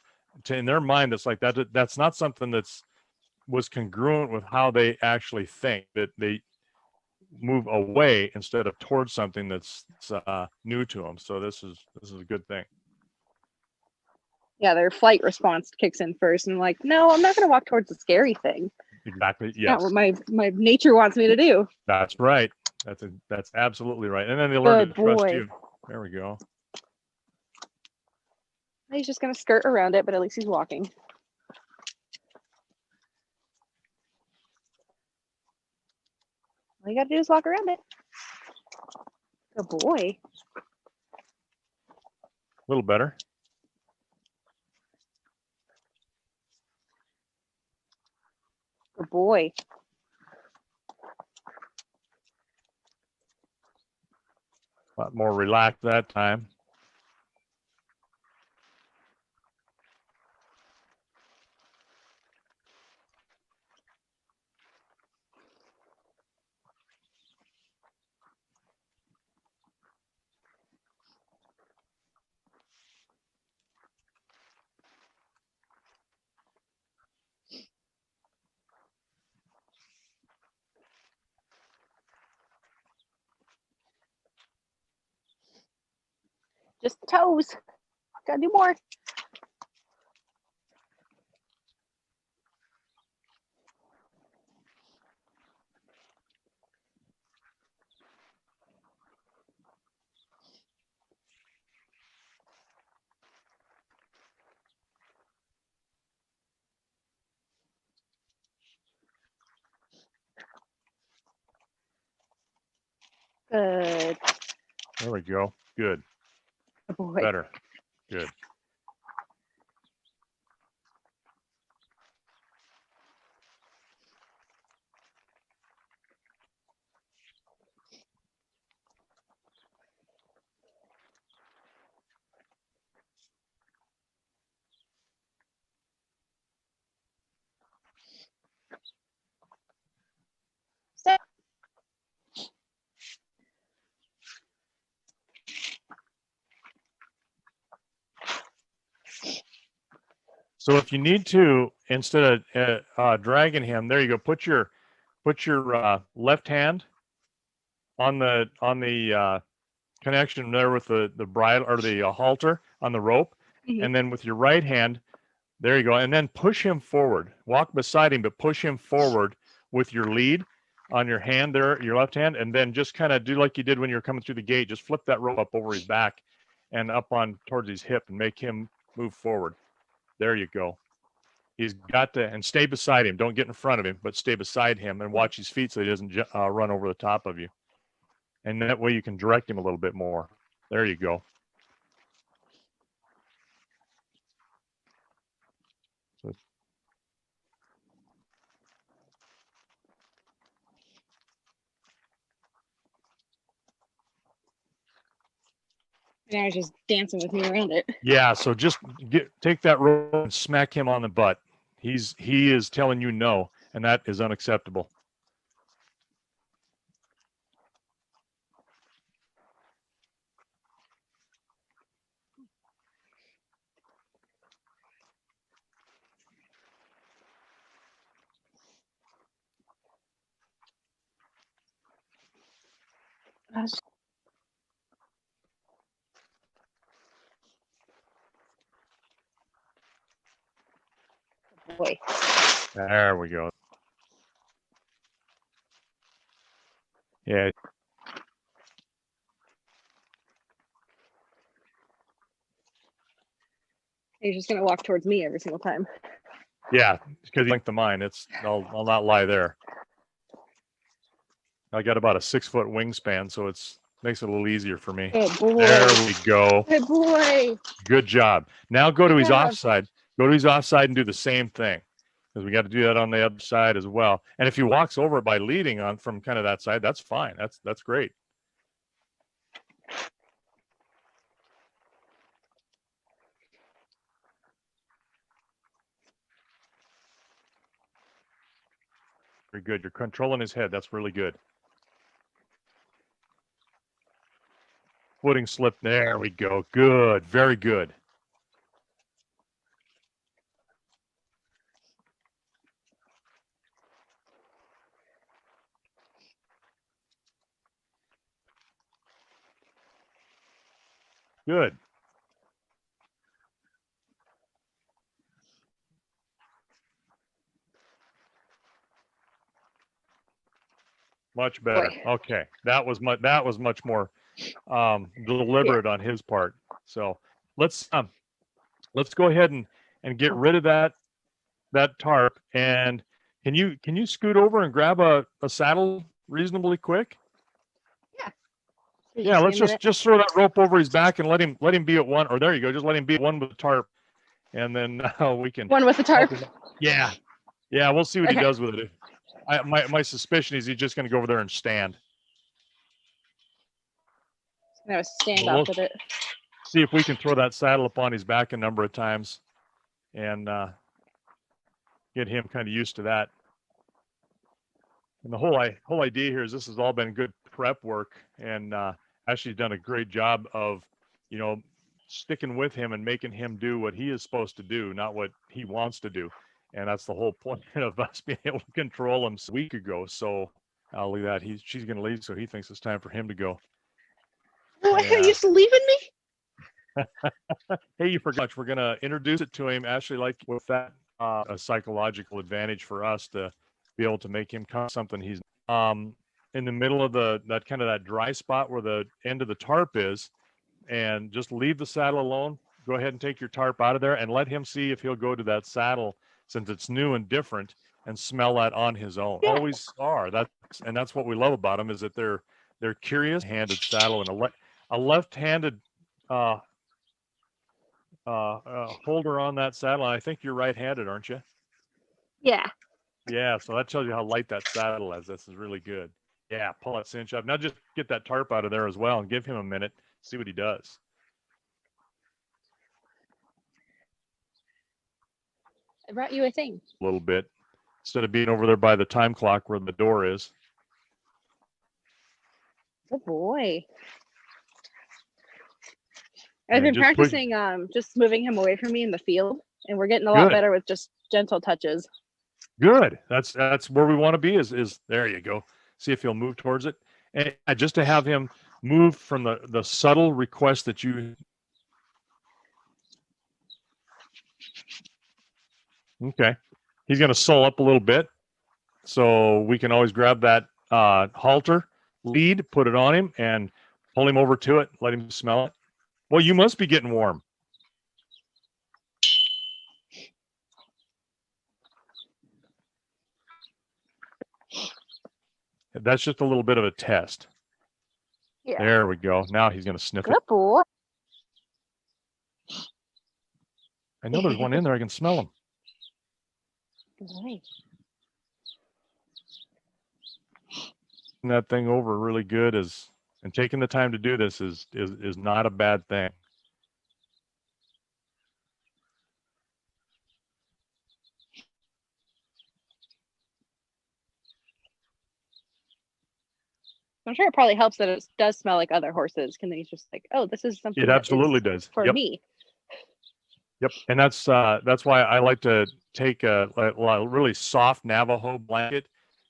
in their mind, that's like that. That's not something was congruent with how they actually think. That they move away instead of towards something that's new to them. So this is a good thing. Yeah, their flight response kicks in first, and I'm like, no, I'm not going to walk towards the scary thing. Exactly. Not Yes. what my nature wants me to do. That's right. That's absolutely right. And then they learn to Good trust boy. you. There we go. He's just going to skirt around it, but at least he's walking. All you got to do is walk around it. Good boy. A little better. Good boy. A lot more relaxed that time. Just the toes. Gotta do more. Good. There we go. Good. Good boy. Better. Good. Sit. So if you need to, instead of dragging him, there you go. Put your left hand on the connection there with the bridle or the halter on the rope, Mhm. and then with your right hand, there you go, and then push him forward. Walk beside him, but push him forward with your lead on your hand there, your left hand, and then just kind of do like you did when you were coming through the gate. Just flip that rope up over his back and up on towards his hip and make him move forward. There you go. He's got to, and stay beside him. Don't get in front of him, but stay beside him and watch his feet so he doesn't run over the top of you. And that way you can direct him a little bit more. There you go. So, Now he's just dancing with me around it. yeah, so just take that rope and smack him on the butt. He is telling you no, and that is unacceptable. Boy. There we go. Yeah, He's just gonna walk towards me every single time. yeah, because you length of mine. I'll not lie there. I got about a 6-foot wingspan, so makes it a little easier for me. Good boy. There we go. Good boy. Good job. Now go to his Yeah. offside. Go to his offside and do the same thing, because we got to do that on the other side as well. And if he walks over it by leading on from kind of that side, that's fine. That's great. Very good. You're controlling his head. That's really good. Footing slip. There we go. Good. Very good. Good. Much better. Boy. Okay. That was much more deliberate on his part. So let's go ahead and get rid of that tarp. And can you scoot over and grab a saddle reasonably quick? Yeah, let's just throw that rope over his back and let him be at one. Or there you go. Just let him be at one with the tarp, and then we can. One with the tarp. Yeah, we'll see what he Okay. does with it. My suspicion is he's just going to go over there and stand. I have a stand Well, off with it. See if we can throw that saddle up on his back a number of times, and get him kind of used to that. And the whole idea here is this has all been good prep work, and Ashley's done a great job of, sticking with him and making him do what he is supposed to do, not what he wants to do. And that's the whole point of us being able to control him a week ago. So I'll leave that. She's going to leave, so he thinks it's time for him to go. Oh, Yeah. are you leaving me? Hey, you forgot. We're going to introduce it to him. Ashley, like with that, a psychological advantage for us to be able to make him come something he's in the middle of that dry spot where the end of the tarp is, and just leave the saddle alone. Go ahead and take your tarp out of there and let him see if he'll go to that saddle, since it's new and different, and smell that on his own. Yeah. Always are. That's what we love about them, is that they're curious. Handed saddle and a left-handed holder on that saddle. And I think you're right-handed, aren't you? Yeah. Yeah, so that tells you how light that saddle is. This is really good. Yeah, pull that cinch up. Now just get that tarp out of there as well and give him a minute. See what he does. I brought you a thing. A little bit. Instead of being over there by the time clock where the door is. Good boy. I've And been just push- practicing just moving him away from me in the field, and we're getting a lot Good. better with just gentle touches. Good. That's where we want to be, is there you go. See if he'll move towards it. And just to have him move from the subtle request that you. Okay. He's going to sull up a little bit. So we can always grab that halter lead, put it on him, and pull him over to it. Let him smell it. Well, you must be getting warm. That's just a little bit of a test. Yeah. There we go. Now he's going to sniff it. Good boy. I know there's one in there. I can smell him. Good boy. That thing over really good and taking the time to do this is not a bad thing. I'm sure it probably helps that it does smell like other horses. Can then he's just like, oh, this is something. It that absolutely is does. for Yep. me. Yep. And that's why I like to take a really soft Navajo blanket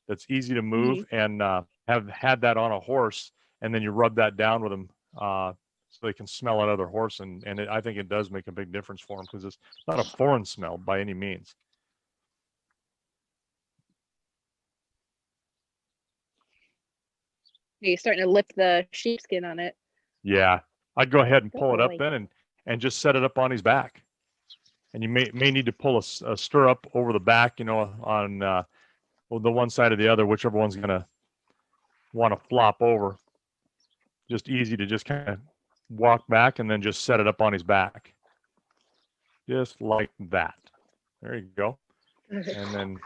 that's easy to move, and have had that on a horse, and then you rub that down with them so they can smell another horse, and I think it does make a big difference for them, because it's not a foreign smell by any means. He's starting to lip the sheepskin on it. Yeah, I'd go ahead and Good pull it up boy. then, and just set it up on his back. And you may need to pull a stirrup over the back, on the one side or the other, whichever one's going to want to flop over. Just easy to just kind of walk back and then just set it up on his back. Just like that. There you go. And then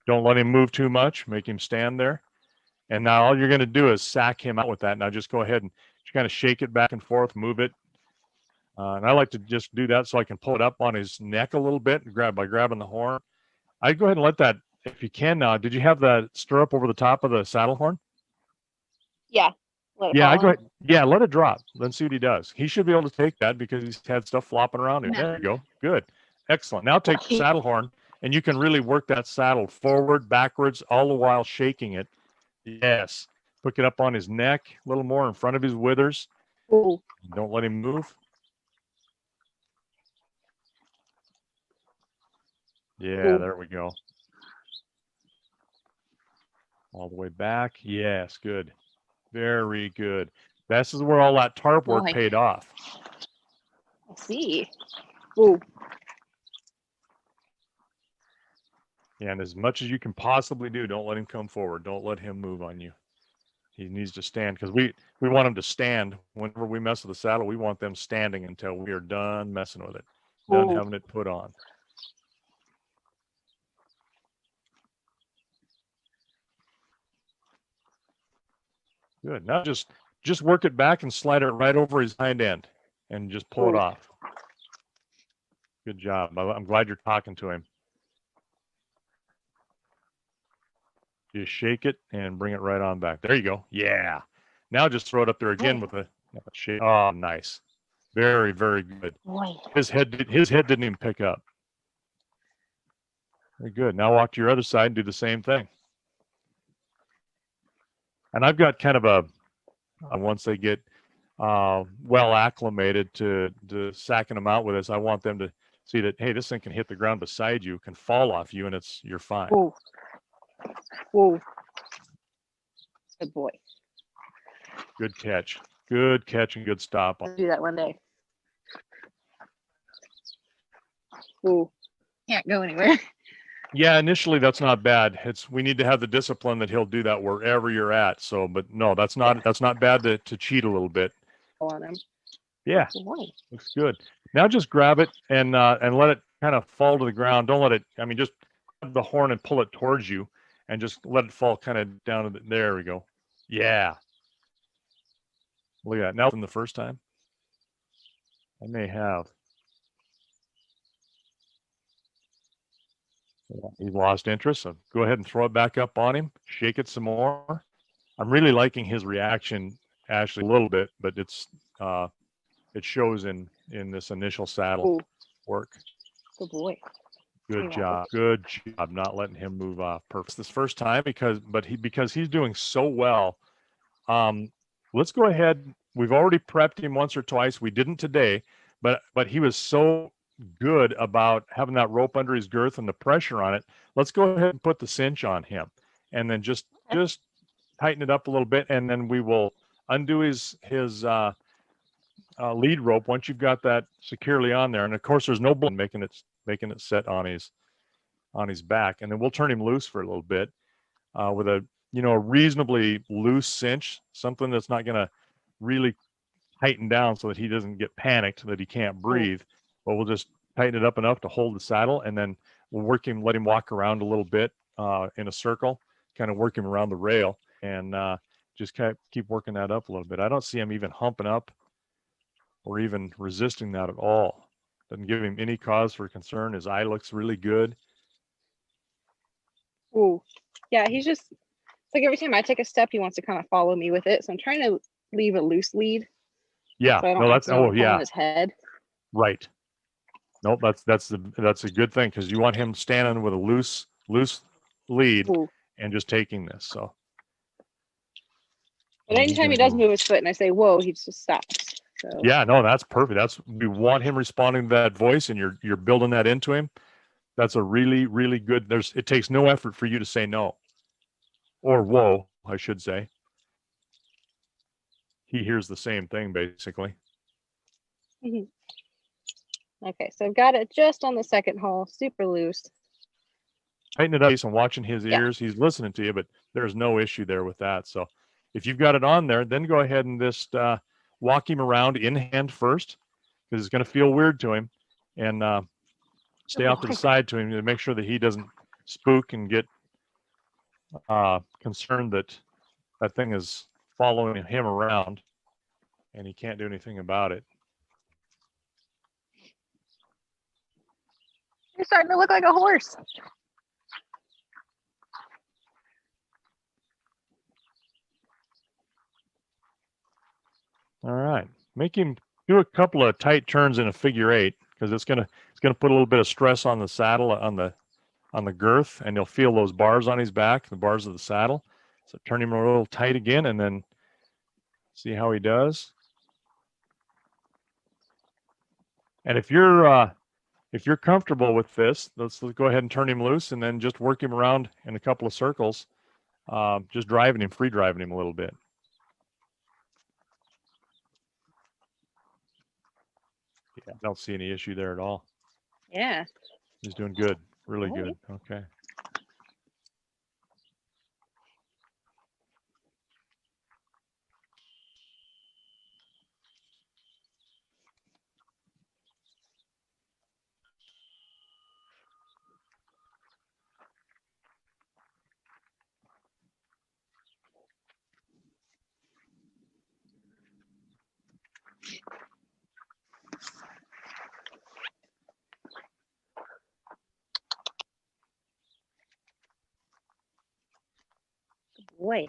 don't let him move too much. Make him stand there. And now all you're going to do is sack him out with that. Now just go ahead and just kind of shake it back and forth, move it. And I like to just do that so I can pull it up on his neck a little bit by grabbing the horn. I'd go ahead and let that, if you can now. Did you have the stirrup over the top of the saddle horn? Yeah. Let it Yeah, I fall go in. ahead. Yeah, let it drop. Let's see what he does. He should be able to take that because he's had stuff flopping around him. No. There you go. Good. Excellent. Now take the saddle horn and you can really work that saddle forward, backwards, all the while shaking it. Yes. Pick it up on his neck, a little more in front of his withers. Ooh. Don't let him move. Yeah, Ooh. there we go. All the way back. Yes, good. Very good. This is where all that tarp work Boy. paid off. I see. Ooh. And as much as you can possibly do, don't let him come forward. Don't let him move on you. He needs to stand because we want him to stand. Whenever we mess with the saddle, we want them standing until we are done messing with it, done Ooh. having it put on. Good. Now just work it back and slide it right over his hind end and just pull it Ooh. off. Good job. I'm glad you're talking to him. Just shake it and bring it right on back. There you go. Yeah. Now just throw it up there again with a shake. Oh, nice. Very, very good. Boy. His head didn't even pick up. Very good. Now walk to your other side and do the same thing. And I've got kind of a once they get well acclimated to sacking them out with us, I want them to see that, hey, this thing can hit the ground beside you, can fall off you, and you're fine. Ooh. Ooh. Good boy. Good catch. Good catch and good stop. I'll do that one day. Ooh. Can't go anywhere. Yeah, initially that's not bad. We need to have the discipline that he'll do that wherever you're at. So, but no, that's not bad to cheat a little bit. On him. Yeah, Good boy. looks good. Now just grab it and let it kind of fall to the ground. Don't let it. I mean, just grab the horn and pull it towards you, and just let it fall kind of down. There we go. Yeah. Look at that. Now, from the first time, I may have. He lost interest, so go ahead and throw it back up on him. Shake it some more. I'm really liking his reaction, Ashley, a little bit, but it shows in this initial saddle work. Good boy. Good job. Good job not letting him move off. Perfect. This first time because he's doing so well. Let's go ahead. We've already prepped him once or twice. We didn't today, but he was so good about having that rope under his girth and the pressure on it. Let's go ahead and put the cinch on him, and then just tighten it up a little bit, and then we will undo his lead rope once you've got that securely on there. And of course, there's no blood making it set on his back, and then we'll turn him loose for a little bit with a reasonably loose cinch, something that's not going to really tighten down so that he doesn't get panicked that he can't breathe. But we'll just tighten it up enough to hold the saddle, and then we'll let him walk around a little bit in a circle, kind of work him around the rail, and just keep working that up a little bit. I don't see him even humping up or even resisting that at all. Doesn't give him any cause for concern. His eye looks really good. Ooh. Yeah, he's just, it's like every time I take a step, he wants to kind of follow me with it. So I'm trying to leave a loose lead. Yeah, So I don't no, that's fall on his head. Right. Nope, that's a good thing because you want him standing with a loose lead and just taking this. So. But anytime he does move his foot and I say, whoa, he just stops. So. Yeah, no, that's perfect. We want him responding to that voice, and you're building that into him. That's a really, really good. It takes no effort for you to say no. Or whoa, I should say. He hears the same thing, basically. Okay, so I've got it just on the second hole, super loose. Tighten it up and watching his ears. He's listening to you, but there's no issue there with that. So if you've got it on there, then go ahead and just walk him around in hand first, because it's going to feel weird to him, and stay off to the side to him to make sure that he doesn't spook and get concerned that that thing is following him around and he can't do anything about it. You're starting to look like a horse. All right. Make him do a couple of tight turns in a figure 8 because it's gonna put a little bit of stress on the saddle on the girth, and you'll feel those bars on his back, the bars of the saddle. So turn him a little tight again, and then see how he does. And if you're comfortable with this, let's go ahead and turn him loose, and then just work him around in a couple of circles, just free driving him a little bit. Yeah, I don't see any issue there at all. Yeah. He's doing good, really All good. Okay. Boy.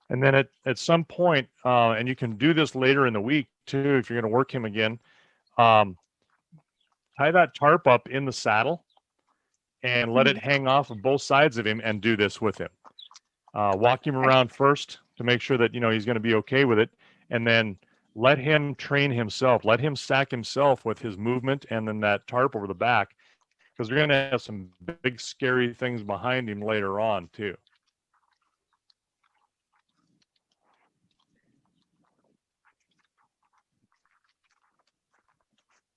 And then at some point, and you can do this later in the week too, if you're going to work him again, tie that tarp up in the saddle and let it hang off of both sides of him, and do this with him. Walk him around first to make sure that he's going to be okay with it, and then let him train himself. Let him stack himself with his movement and then that tarp over the back, because we're going to have some big scary things behind him later on too.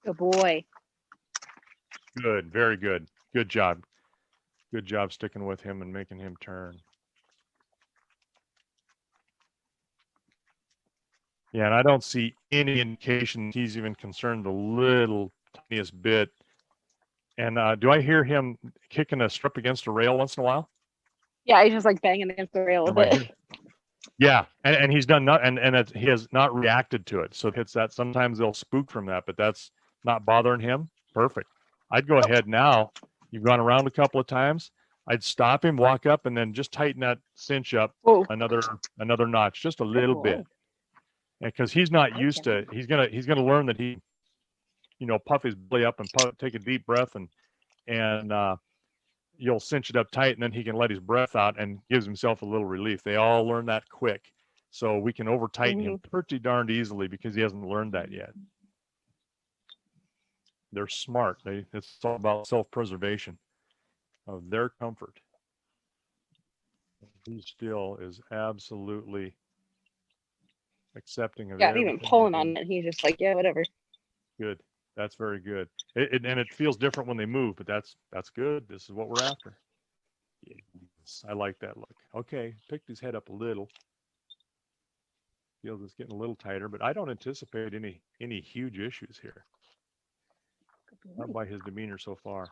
Good boy. Good, very good. Good job. Good job sticking with him and making him turn. Yeah, and I don't see any indication he's even concerned the little tiniest bit. And do I hear him kicking a strip against a rail once in a while? Yeah, he's just like banging against the rail a Am I bit. hearing- Yeah, and he's done not, and he has not reacted to it. So it's that sometimes they'll spook from that, but that's not bothering him. Perfect. I'd go ahead now. You've gone around a couple of times. I'd stop him, walk up, and then just tighten that cinch up Whoa. another notch, just a little boy. bit, because he's not Okay. used to. He's gonna learn that he, puff his belly up and take a deep breath, and you'll cinch it up tight, and then he can let his breath out and gives himself a little relief. They all learn that quick. So we can over tighten him pretty darned easily because he hasn't learned that yet. They're smart. It's all about self-preservation of their comfort. He still is absolutely accepting of Yeah, everything. even pulling on it, he's just like, yeah, whatever. Good. That's very good. And it feels different when they move, but that's good. This is what we're after. Yes, I like that look. Okay, picked his head up a little. Feels it's getting a little tighter, but I don't anticipate any huge issues here. Not by his demeanor so far.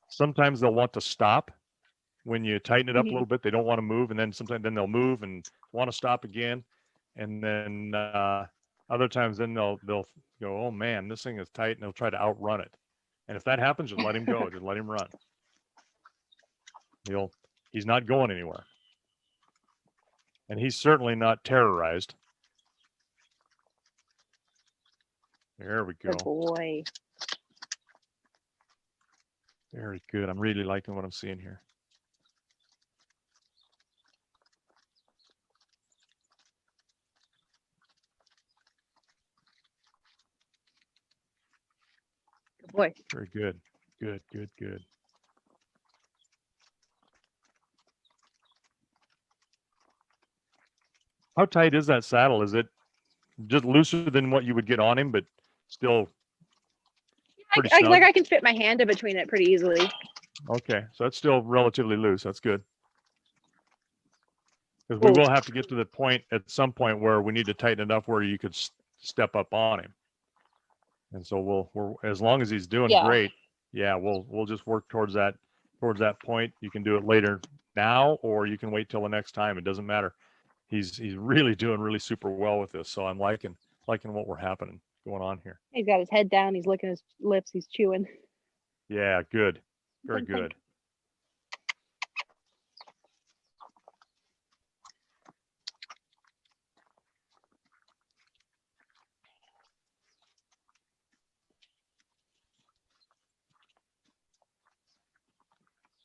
Sometimes they'll want to stop when you tighten it up a little bit. They don't want to move, and then sometimes they'll move and want to stop again, and then other times then they'll go, oh man, this thing is tight, and they'll try to outrun it. And if that happens, just let him go. Just let him run. He's not going anywhere, and he's certainly not terrorized. There we go. Good boy. Very good. I'm really liking what I'm seeing here. Good boy. Very good. Good, good, good. How tight is that saddle? Is it just looser than what you would get on him, but still pretty snug? I can fit my hand in between it pretty easily. Okay, so that's still relatively loose. That's good. Because we will have to get to the point at some point where we need to tighten it up where you could step up on him. And so we're as long as he's doing great, yeah, we'll just work towards that towards that point. You can do it later now, or you can wait till the next time. It doesn't matter. He's really doing really super well with this. So I'm liking what we're going on here. He's got his head down. He's licking his lips. He's chewing. Yeah, good. Very Good, thank good.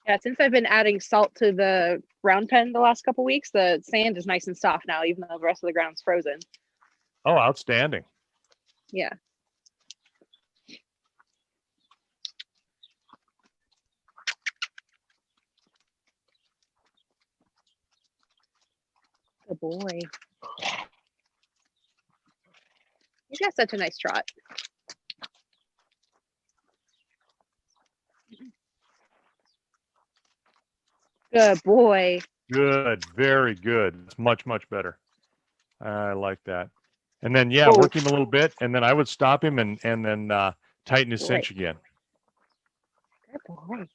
Yeah, since I've been adding salt to the ground pen the last couple weeks, the sand is nice and soft now, even though the rest of the ground's frozen. Oh, outstanding. Yeah. Good boy. He's got such a nice trot. Good boy. Good. Very good. It's much, much better. I like that. And then, yeah, Oh. work him a little bit, and then I would stop him and then tighten his Boy. cinch again. Good boy.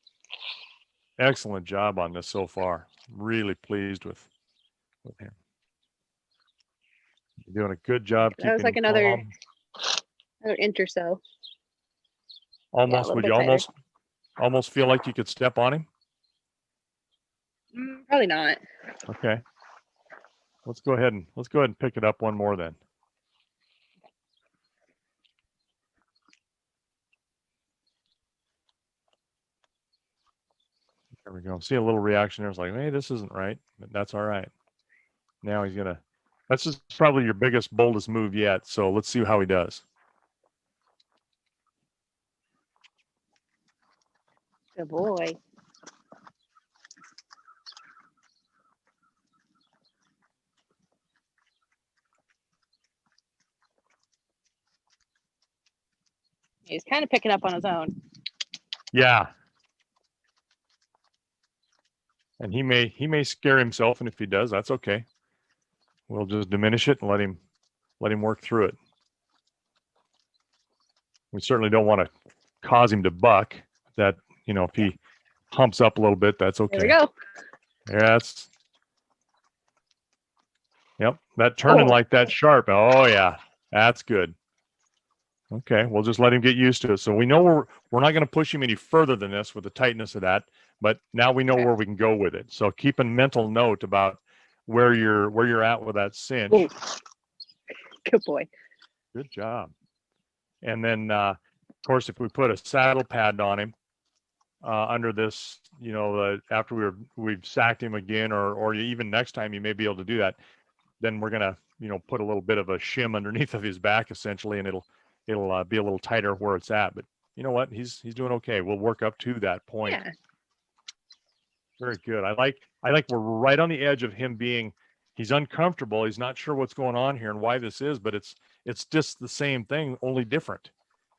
Excellent job on this so far. Really pleased with him. You're doing a good job. That was keeping like him another calm. inch or so. Almost. little Would bit you tighter. almost feel like you could step on him? Probably not. Okay. Let's go ahead and pick it up one more then. There we go. See a little reaction there. It's like, hey, this isn't right, but that's all right. Now that's just probably your biggest, boldest move yet. So let's see how he does. Good boy. He's kind of picking up on his own. Yeah. And he may scare himself, and if he does, that's okay. We'll just diminish it and let him work through it. We certainly don't want to cause him to buck. That, if he humps up a little bit, that's okay. There we go. Yeah, yep, that turning like that sharp. Oh yeah, that's good. Okay, we'll just let him get used to it. So we know we're not going to push him any further than this with the tightness of that, but now we know where we can go with it. So keep a mental note about where you're at with that cinch. Ooh. Good boy. Good job. And then, of course, if we put a saddle pad on him under this, after we've sacked him again, or even next time you may be able to do that, then we're gonna, put a little bit of a shim underneath of his back essentially, and it'll be a little tighter where it's at. But you know what? He's doing okay. We'll work up to that point. Yeah. Very good. I like we're right on the edge of him he's uncomfortable. He's not sure what's going on here and why this is, but it's just the same thing, only different.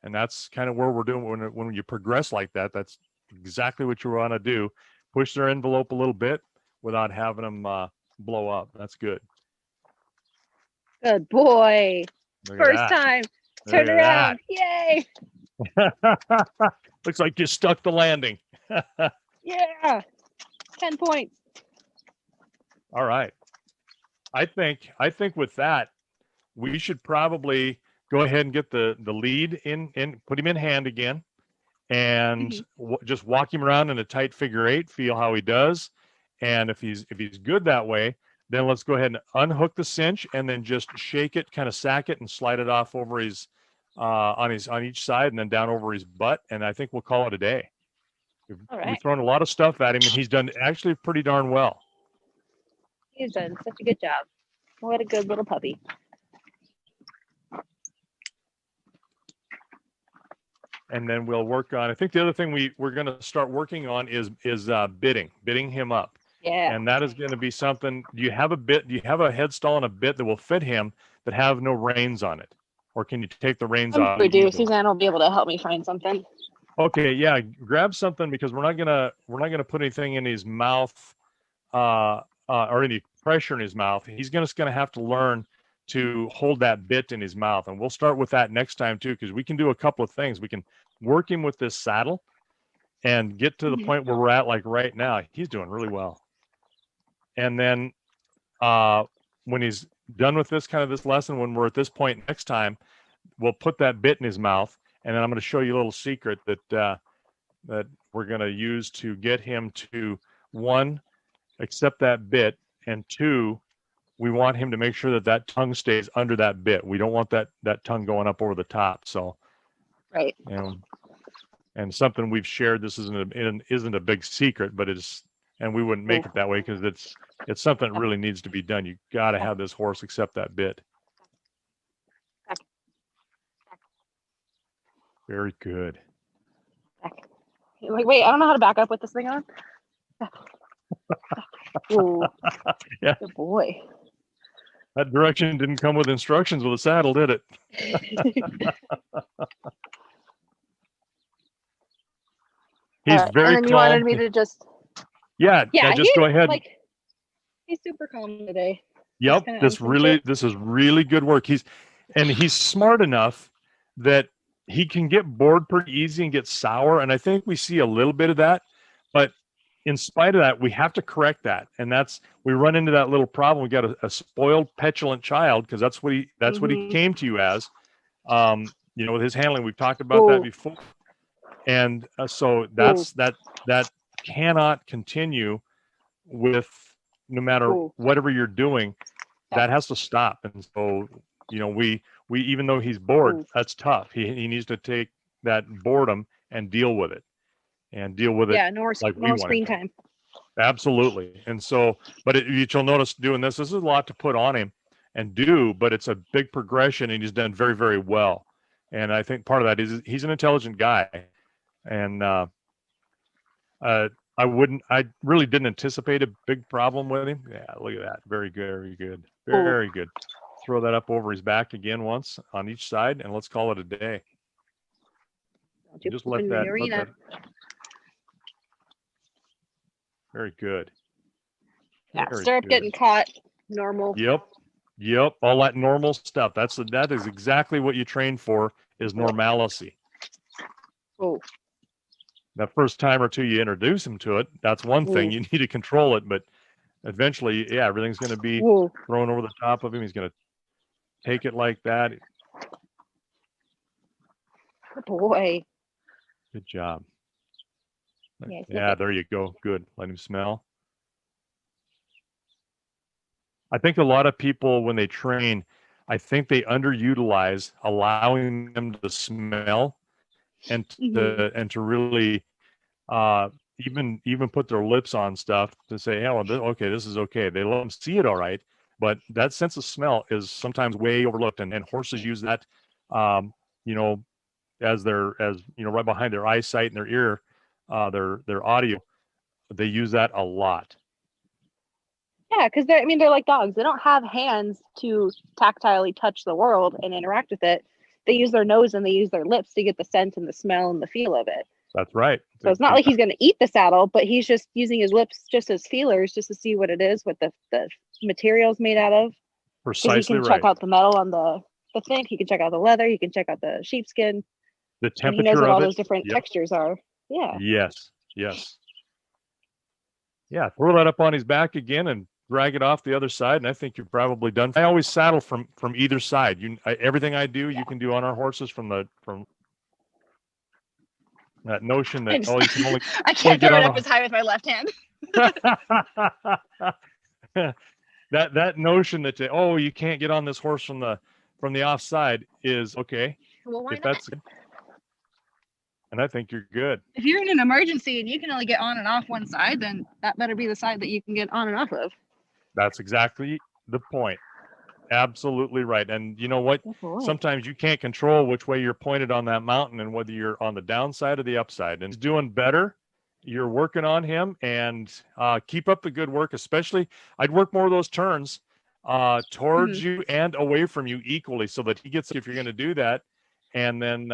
And that's kind of where we're doing when you progress like that. That's exactly what you want to do. Push their envelope a little bit without having them blow up. That's good. Good boy. Look at First that. time. Look Turn at around. Yay. Looks like you stuck the landing. Yeah. 10 points. All right. I think with that, we should probably go ahead and get the lead in, put him in hand again, and just walk him around in a tight figure eight, feel how he does. And if he's good that way, then let's go ahead and unhook the cinch and then just shake it, kind of sack it and slide it off over his, on each side and then down over his butt. And I think we'll call it a day. We've thrown a lot of stuff at him, and he's done actually pretty darn well. He's done such a good job. What a good little puppy. And then we'll work on, I think the other thing we're going to start working on is bidding him up. Yeah. And that is going to be something. Do you have a head stall and a bit that will fit him that have no reins on it? Or can you take the reins off? We do. Suzanne will be able to help me find something. Okay, yeah, grab something, because we're not gonna put anything in his mouth or any pressure in his mouth. He's gonna have to learn to hold that bit in his mouth, and we'll start with that next time too, because we can do a couple of things. We can work him with this saddle, and get to the Mhm. point where we're at, like right now, he's doing really well. And then when he's done with this lesson, when we're at this point next time, we'll put that bit in his mouth, and then I'm going to show you a little secret that we're going to use to get him to, one, accept that bit, and two, we want him to make sure that that tongue stays under that bit. We don't want that tongue going up over the top. So, Right. and something we've shared. This isn't a big secret, but and we wouldn't make it that way because it's something that really needs to be done. You got to have this horse accept that bit. Very good. Like, wait, I don't know how to back up with this thing on. Ooh, Yeah. good boy. That direction didn't come with instructions with a saddle, did it? He's very and then calm. you wanted me to just Yeah, just go ahead. Like, he's super calm today. Yep, kinda this unflinching. is really good work. He's smart enough that he can get bored pretty easy and get sour, and I think we see a little bit of that. But in spite of that, we have to correct that, and we run into that little problem. We got a spoiled, petulant child, because that's what he came to you as. With his handling, we've talked about that before, and so that cannot continue with, no matter whatever you're doing. That has to stop. And so, we even though he's bored, that's tough. He needs to take that boredom and deal with it. Yeah, no like more screen time. Absolutely. And so, but you'll notice doing this is a lot to put on him and do, but it's a big progression, and he's done very, very well. And I think part of that is he's an intelligent guy. And I really didn't anticipate a big problem with him. Yeah, look at that. Very good, very good, very good. Throw that up over his back again once on each side, and let's call it a day. Just let that. Very good. Yeah, Very stirrup good. getting caught, normal. Yep. All that normal stuff. That is exactly what you train for, is normalcy. Oh. The first time or two you introduce him to it, that's one thing. You need to control it, but eventually, yeah, everything's going to be thrown over the top of him. He's going to take it like that. Good boy. Good job. Yeah, there you go. Good. Let him smell. I think a lot of people, when they train, I think they underutilize allowing them to smell and to really even put their lips on stuff to say, yeah, well, this is okay. They let them see it all right, but that sense of smell is sometimes way overlooked, and horses use that, as right behind their eyesight and their ear, their audio. They use that a lot. Yeah, because they're like dogs. They don't have hands to tactilely touch the world and interact with it. They use their nose and they use their lips to get the scent and the smell and the feel of it. That's right. So it's not like he's going to eat the saddle, but he's just using his lips just as feelers, just to see what it is, what the material's made out of. Precisely he can right. check out the metal on the thing. He can check out the leather. He can check out the sheepskin. The temperature he knows what all of those different textures are. Yeah. Yes. Yeah. Throw that up on his back again and drag it off the other side, and I think you're probably done. I always saddle from either side. Everything I do, you can do on our horses from that notion that you can only. I can't throw it up as high with my left hand. that notion that you can't get on this horse from the offside is okay. Well, why not? And I think you're good. If you're in an emergency and you can only get on and off one side, then that better be the side that you can get on and off of. That's exactly the point. Absolutely right. And you know what? Sometimes you can't control which way you're pointed on that mountain and whether you're on the downside or the upside. And he's doing better. You're working on him, and keep up the good work. Especially, I'd work more of those turns towards you and away from you equally, so that he gets, if you're going to do that, and then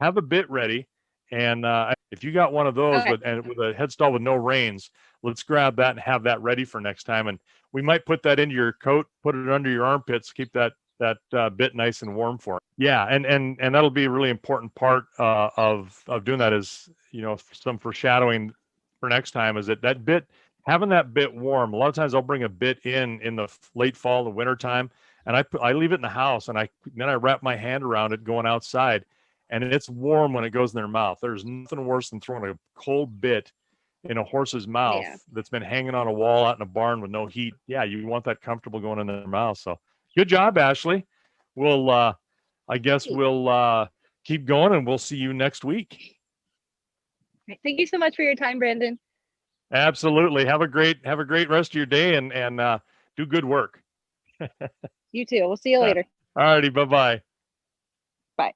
have a bit ready. And if you got one of those with a headstall with no reins, let's grab that and have that ready for next time. And we might put that into your coat, put it under your armpits, keep that that bit nice and warm for him. Yeah, and that'll be a really important part of doing that is, you know, some foreshadowing for next time is that bit, having that bit warm. A lot of times I'll bring a bit in the late fall, the winter time, and I leave it in the house, and then I wrap my hand around it going outside, and it's warm when it goes in their mouth. There's nothing worse than throwing a cold bit in a horse's mouth Yeah. that's been hanging on a wall out in a barn with no heat. Yeah, you want that comfortable going in their mouth. So good job, Ashley. We'll I guess we'll keep going, and we'll see you next week. Thank you so much for your time, Brandon. Absolutely. Have a great rest of your day, and do good work. You too. We'll see you later. All righty. Bye-bye. Bye.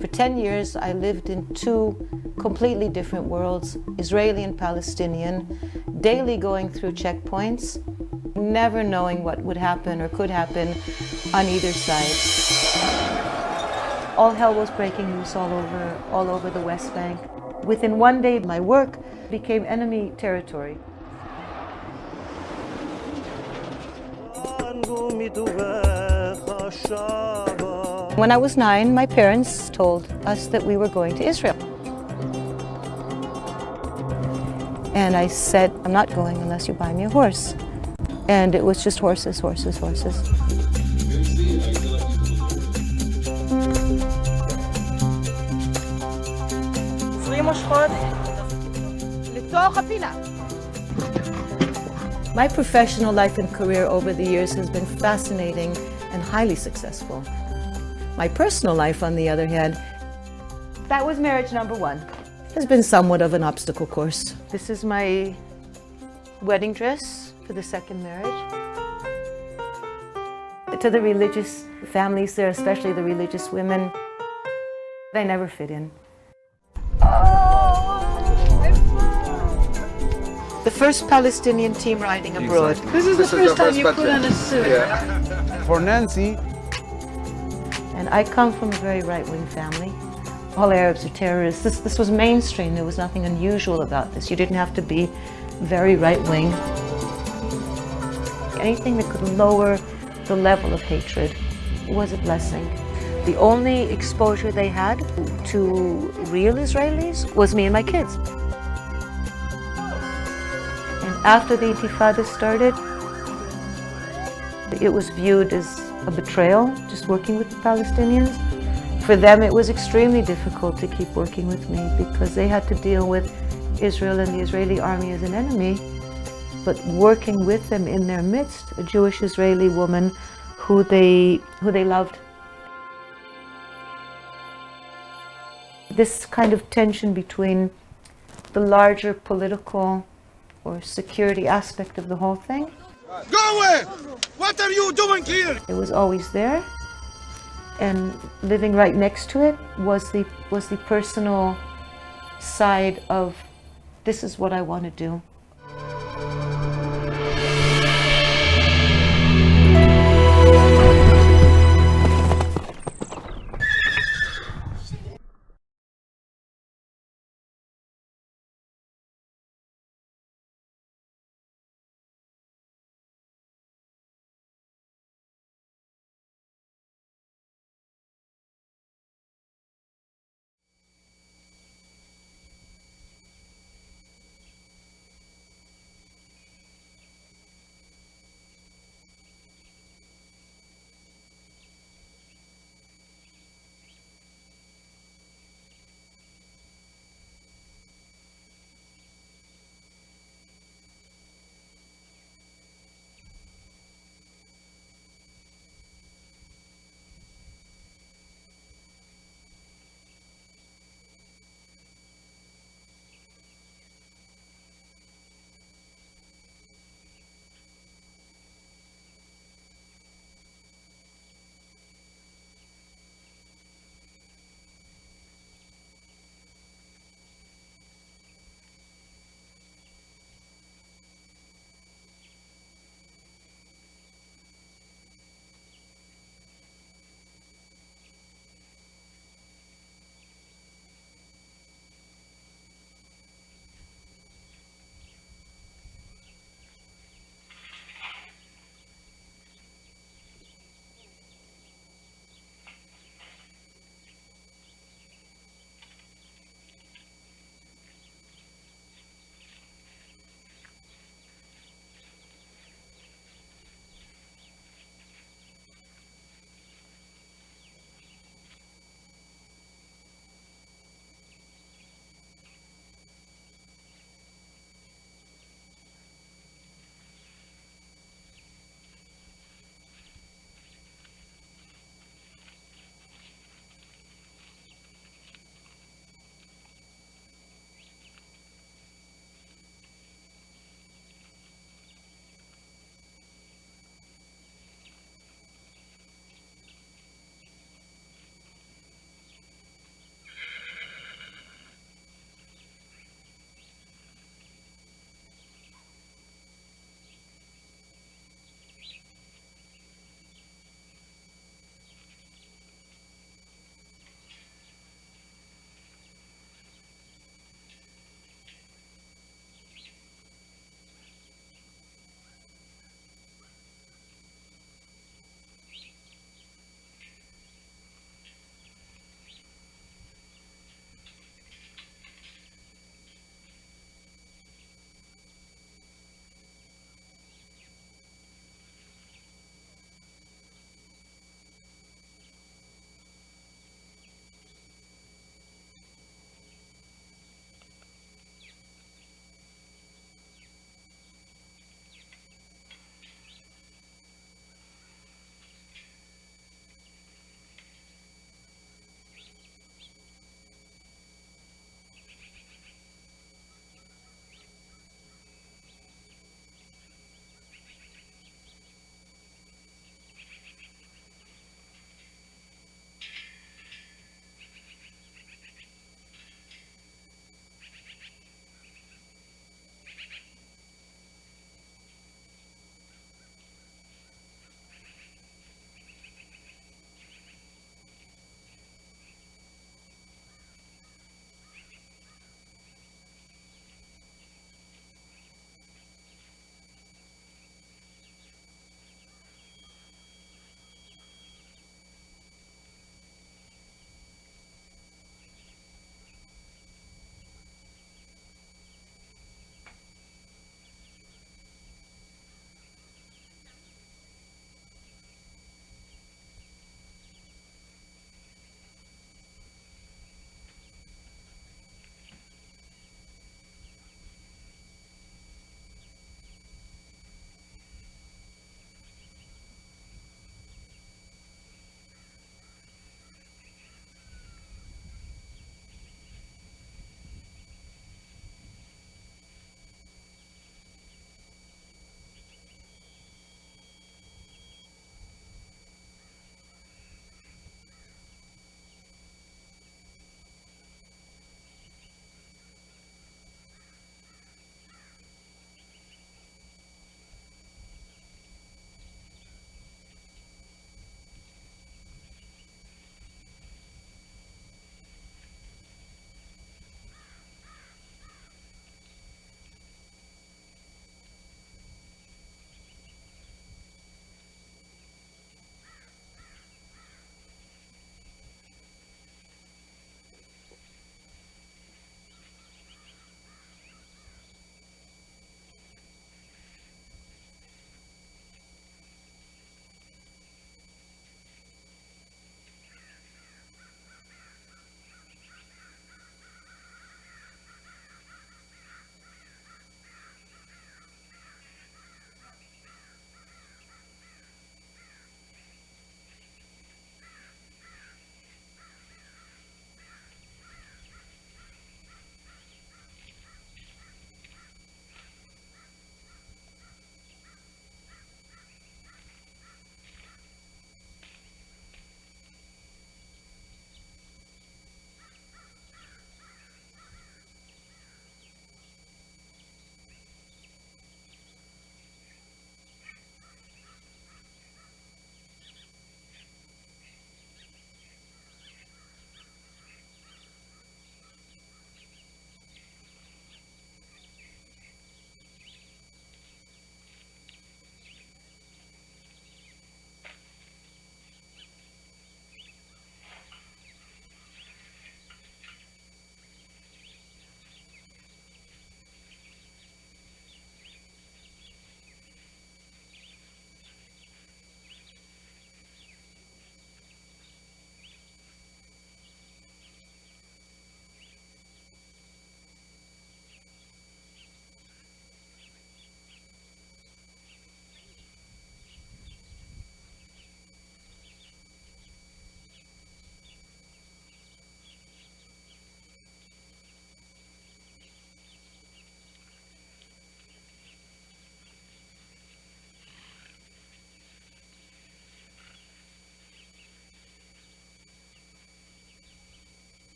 For 10 years, I lived in two completely different worlds, Israeli and Palestinian, daily going through checkpoints, never knowing what would happen or could happen on either side. All hell was breaking loose all over the West Bank. Within one day, my work became enemy territory. When I was 9, my parents told us that we were going to Israel. And I said, I'm not going unless you buy me a horse. And it was just horses, horses, horses. My professional life and career over the years has been fascinating and highly successful. My personal life, on the other hand, that was marriage number 1. Has been somewhat of an obstacle course. This is my wedding dress for the second marriage. To the religious families there, especially the religious women, they never fit in. The first Palestinian team riding abroad. This is the first time you put on a suit. Yeah. For Nancy, And I come from a very right-wing family. All Arabs are terrorists. This was mainstream. There was nothing unusual about this. You didn't have to be very right-wing. Anything that could lower the level of hatred was a blessing. The only exposure they had to real Israelis was me and my kids. And after the Intifada started, it was viewed as a betrayal, just working with the Palestinians. For them, it was extremely difficult to keep working with me because they had to deal with Israel and the Israeli army as an enemy, but working with them in their midst, a Jewish Israeli woman who they loved. This kind of tension between the larger political or security aspect of the whole thing. go away! What are you doing here? It was always there, and living right next to it was the personal side of this is what I want to do.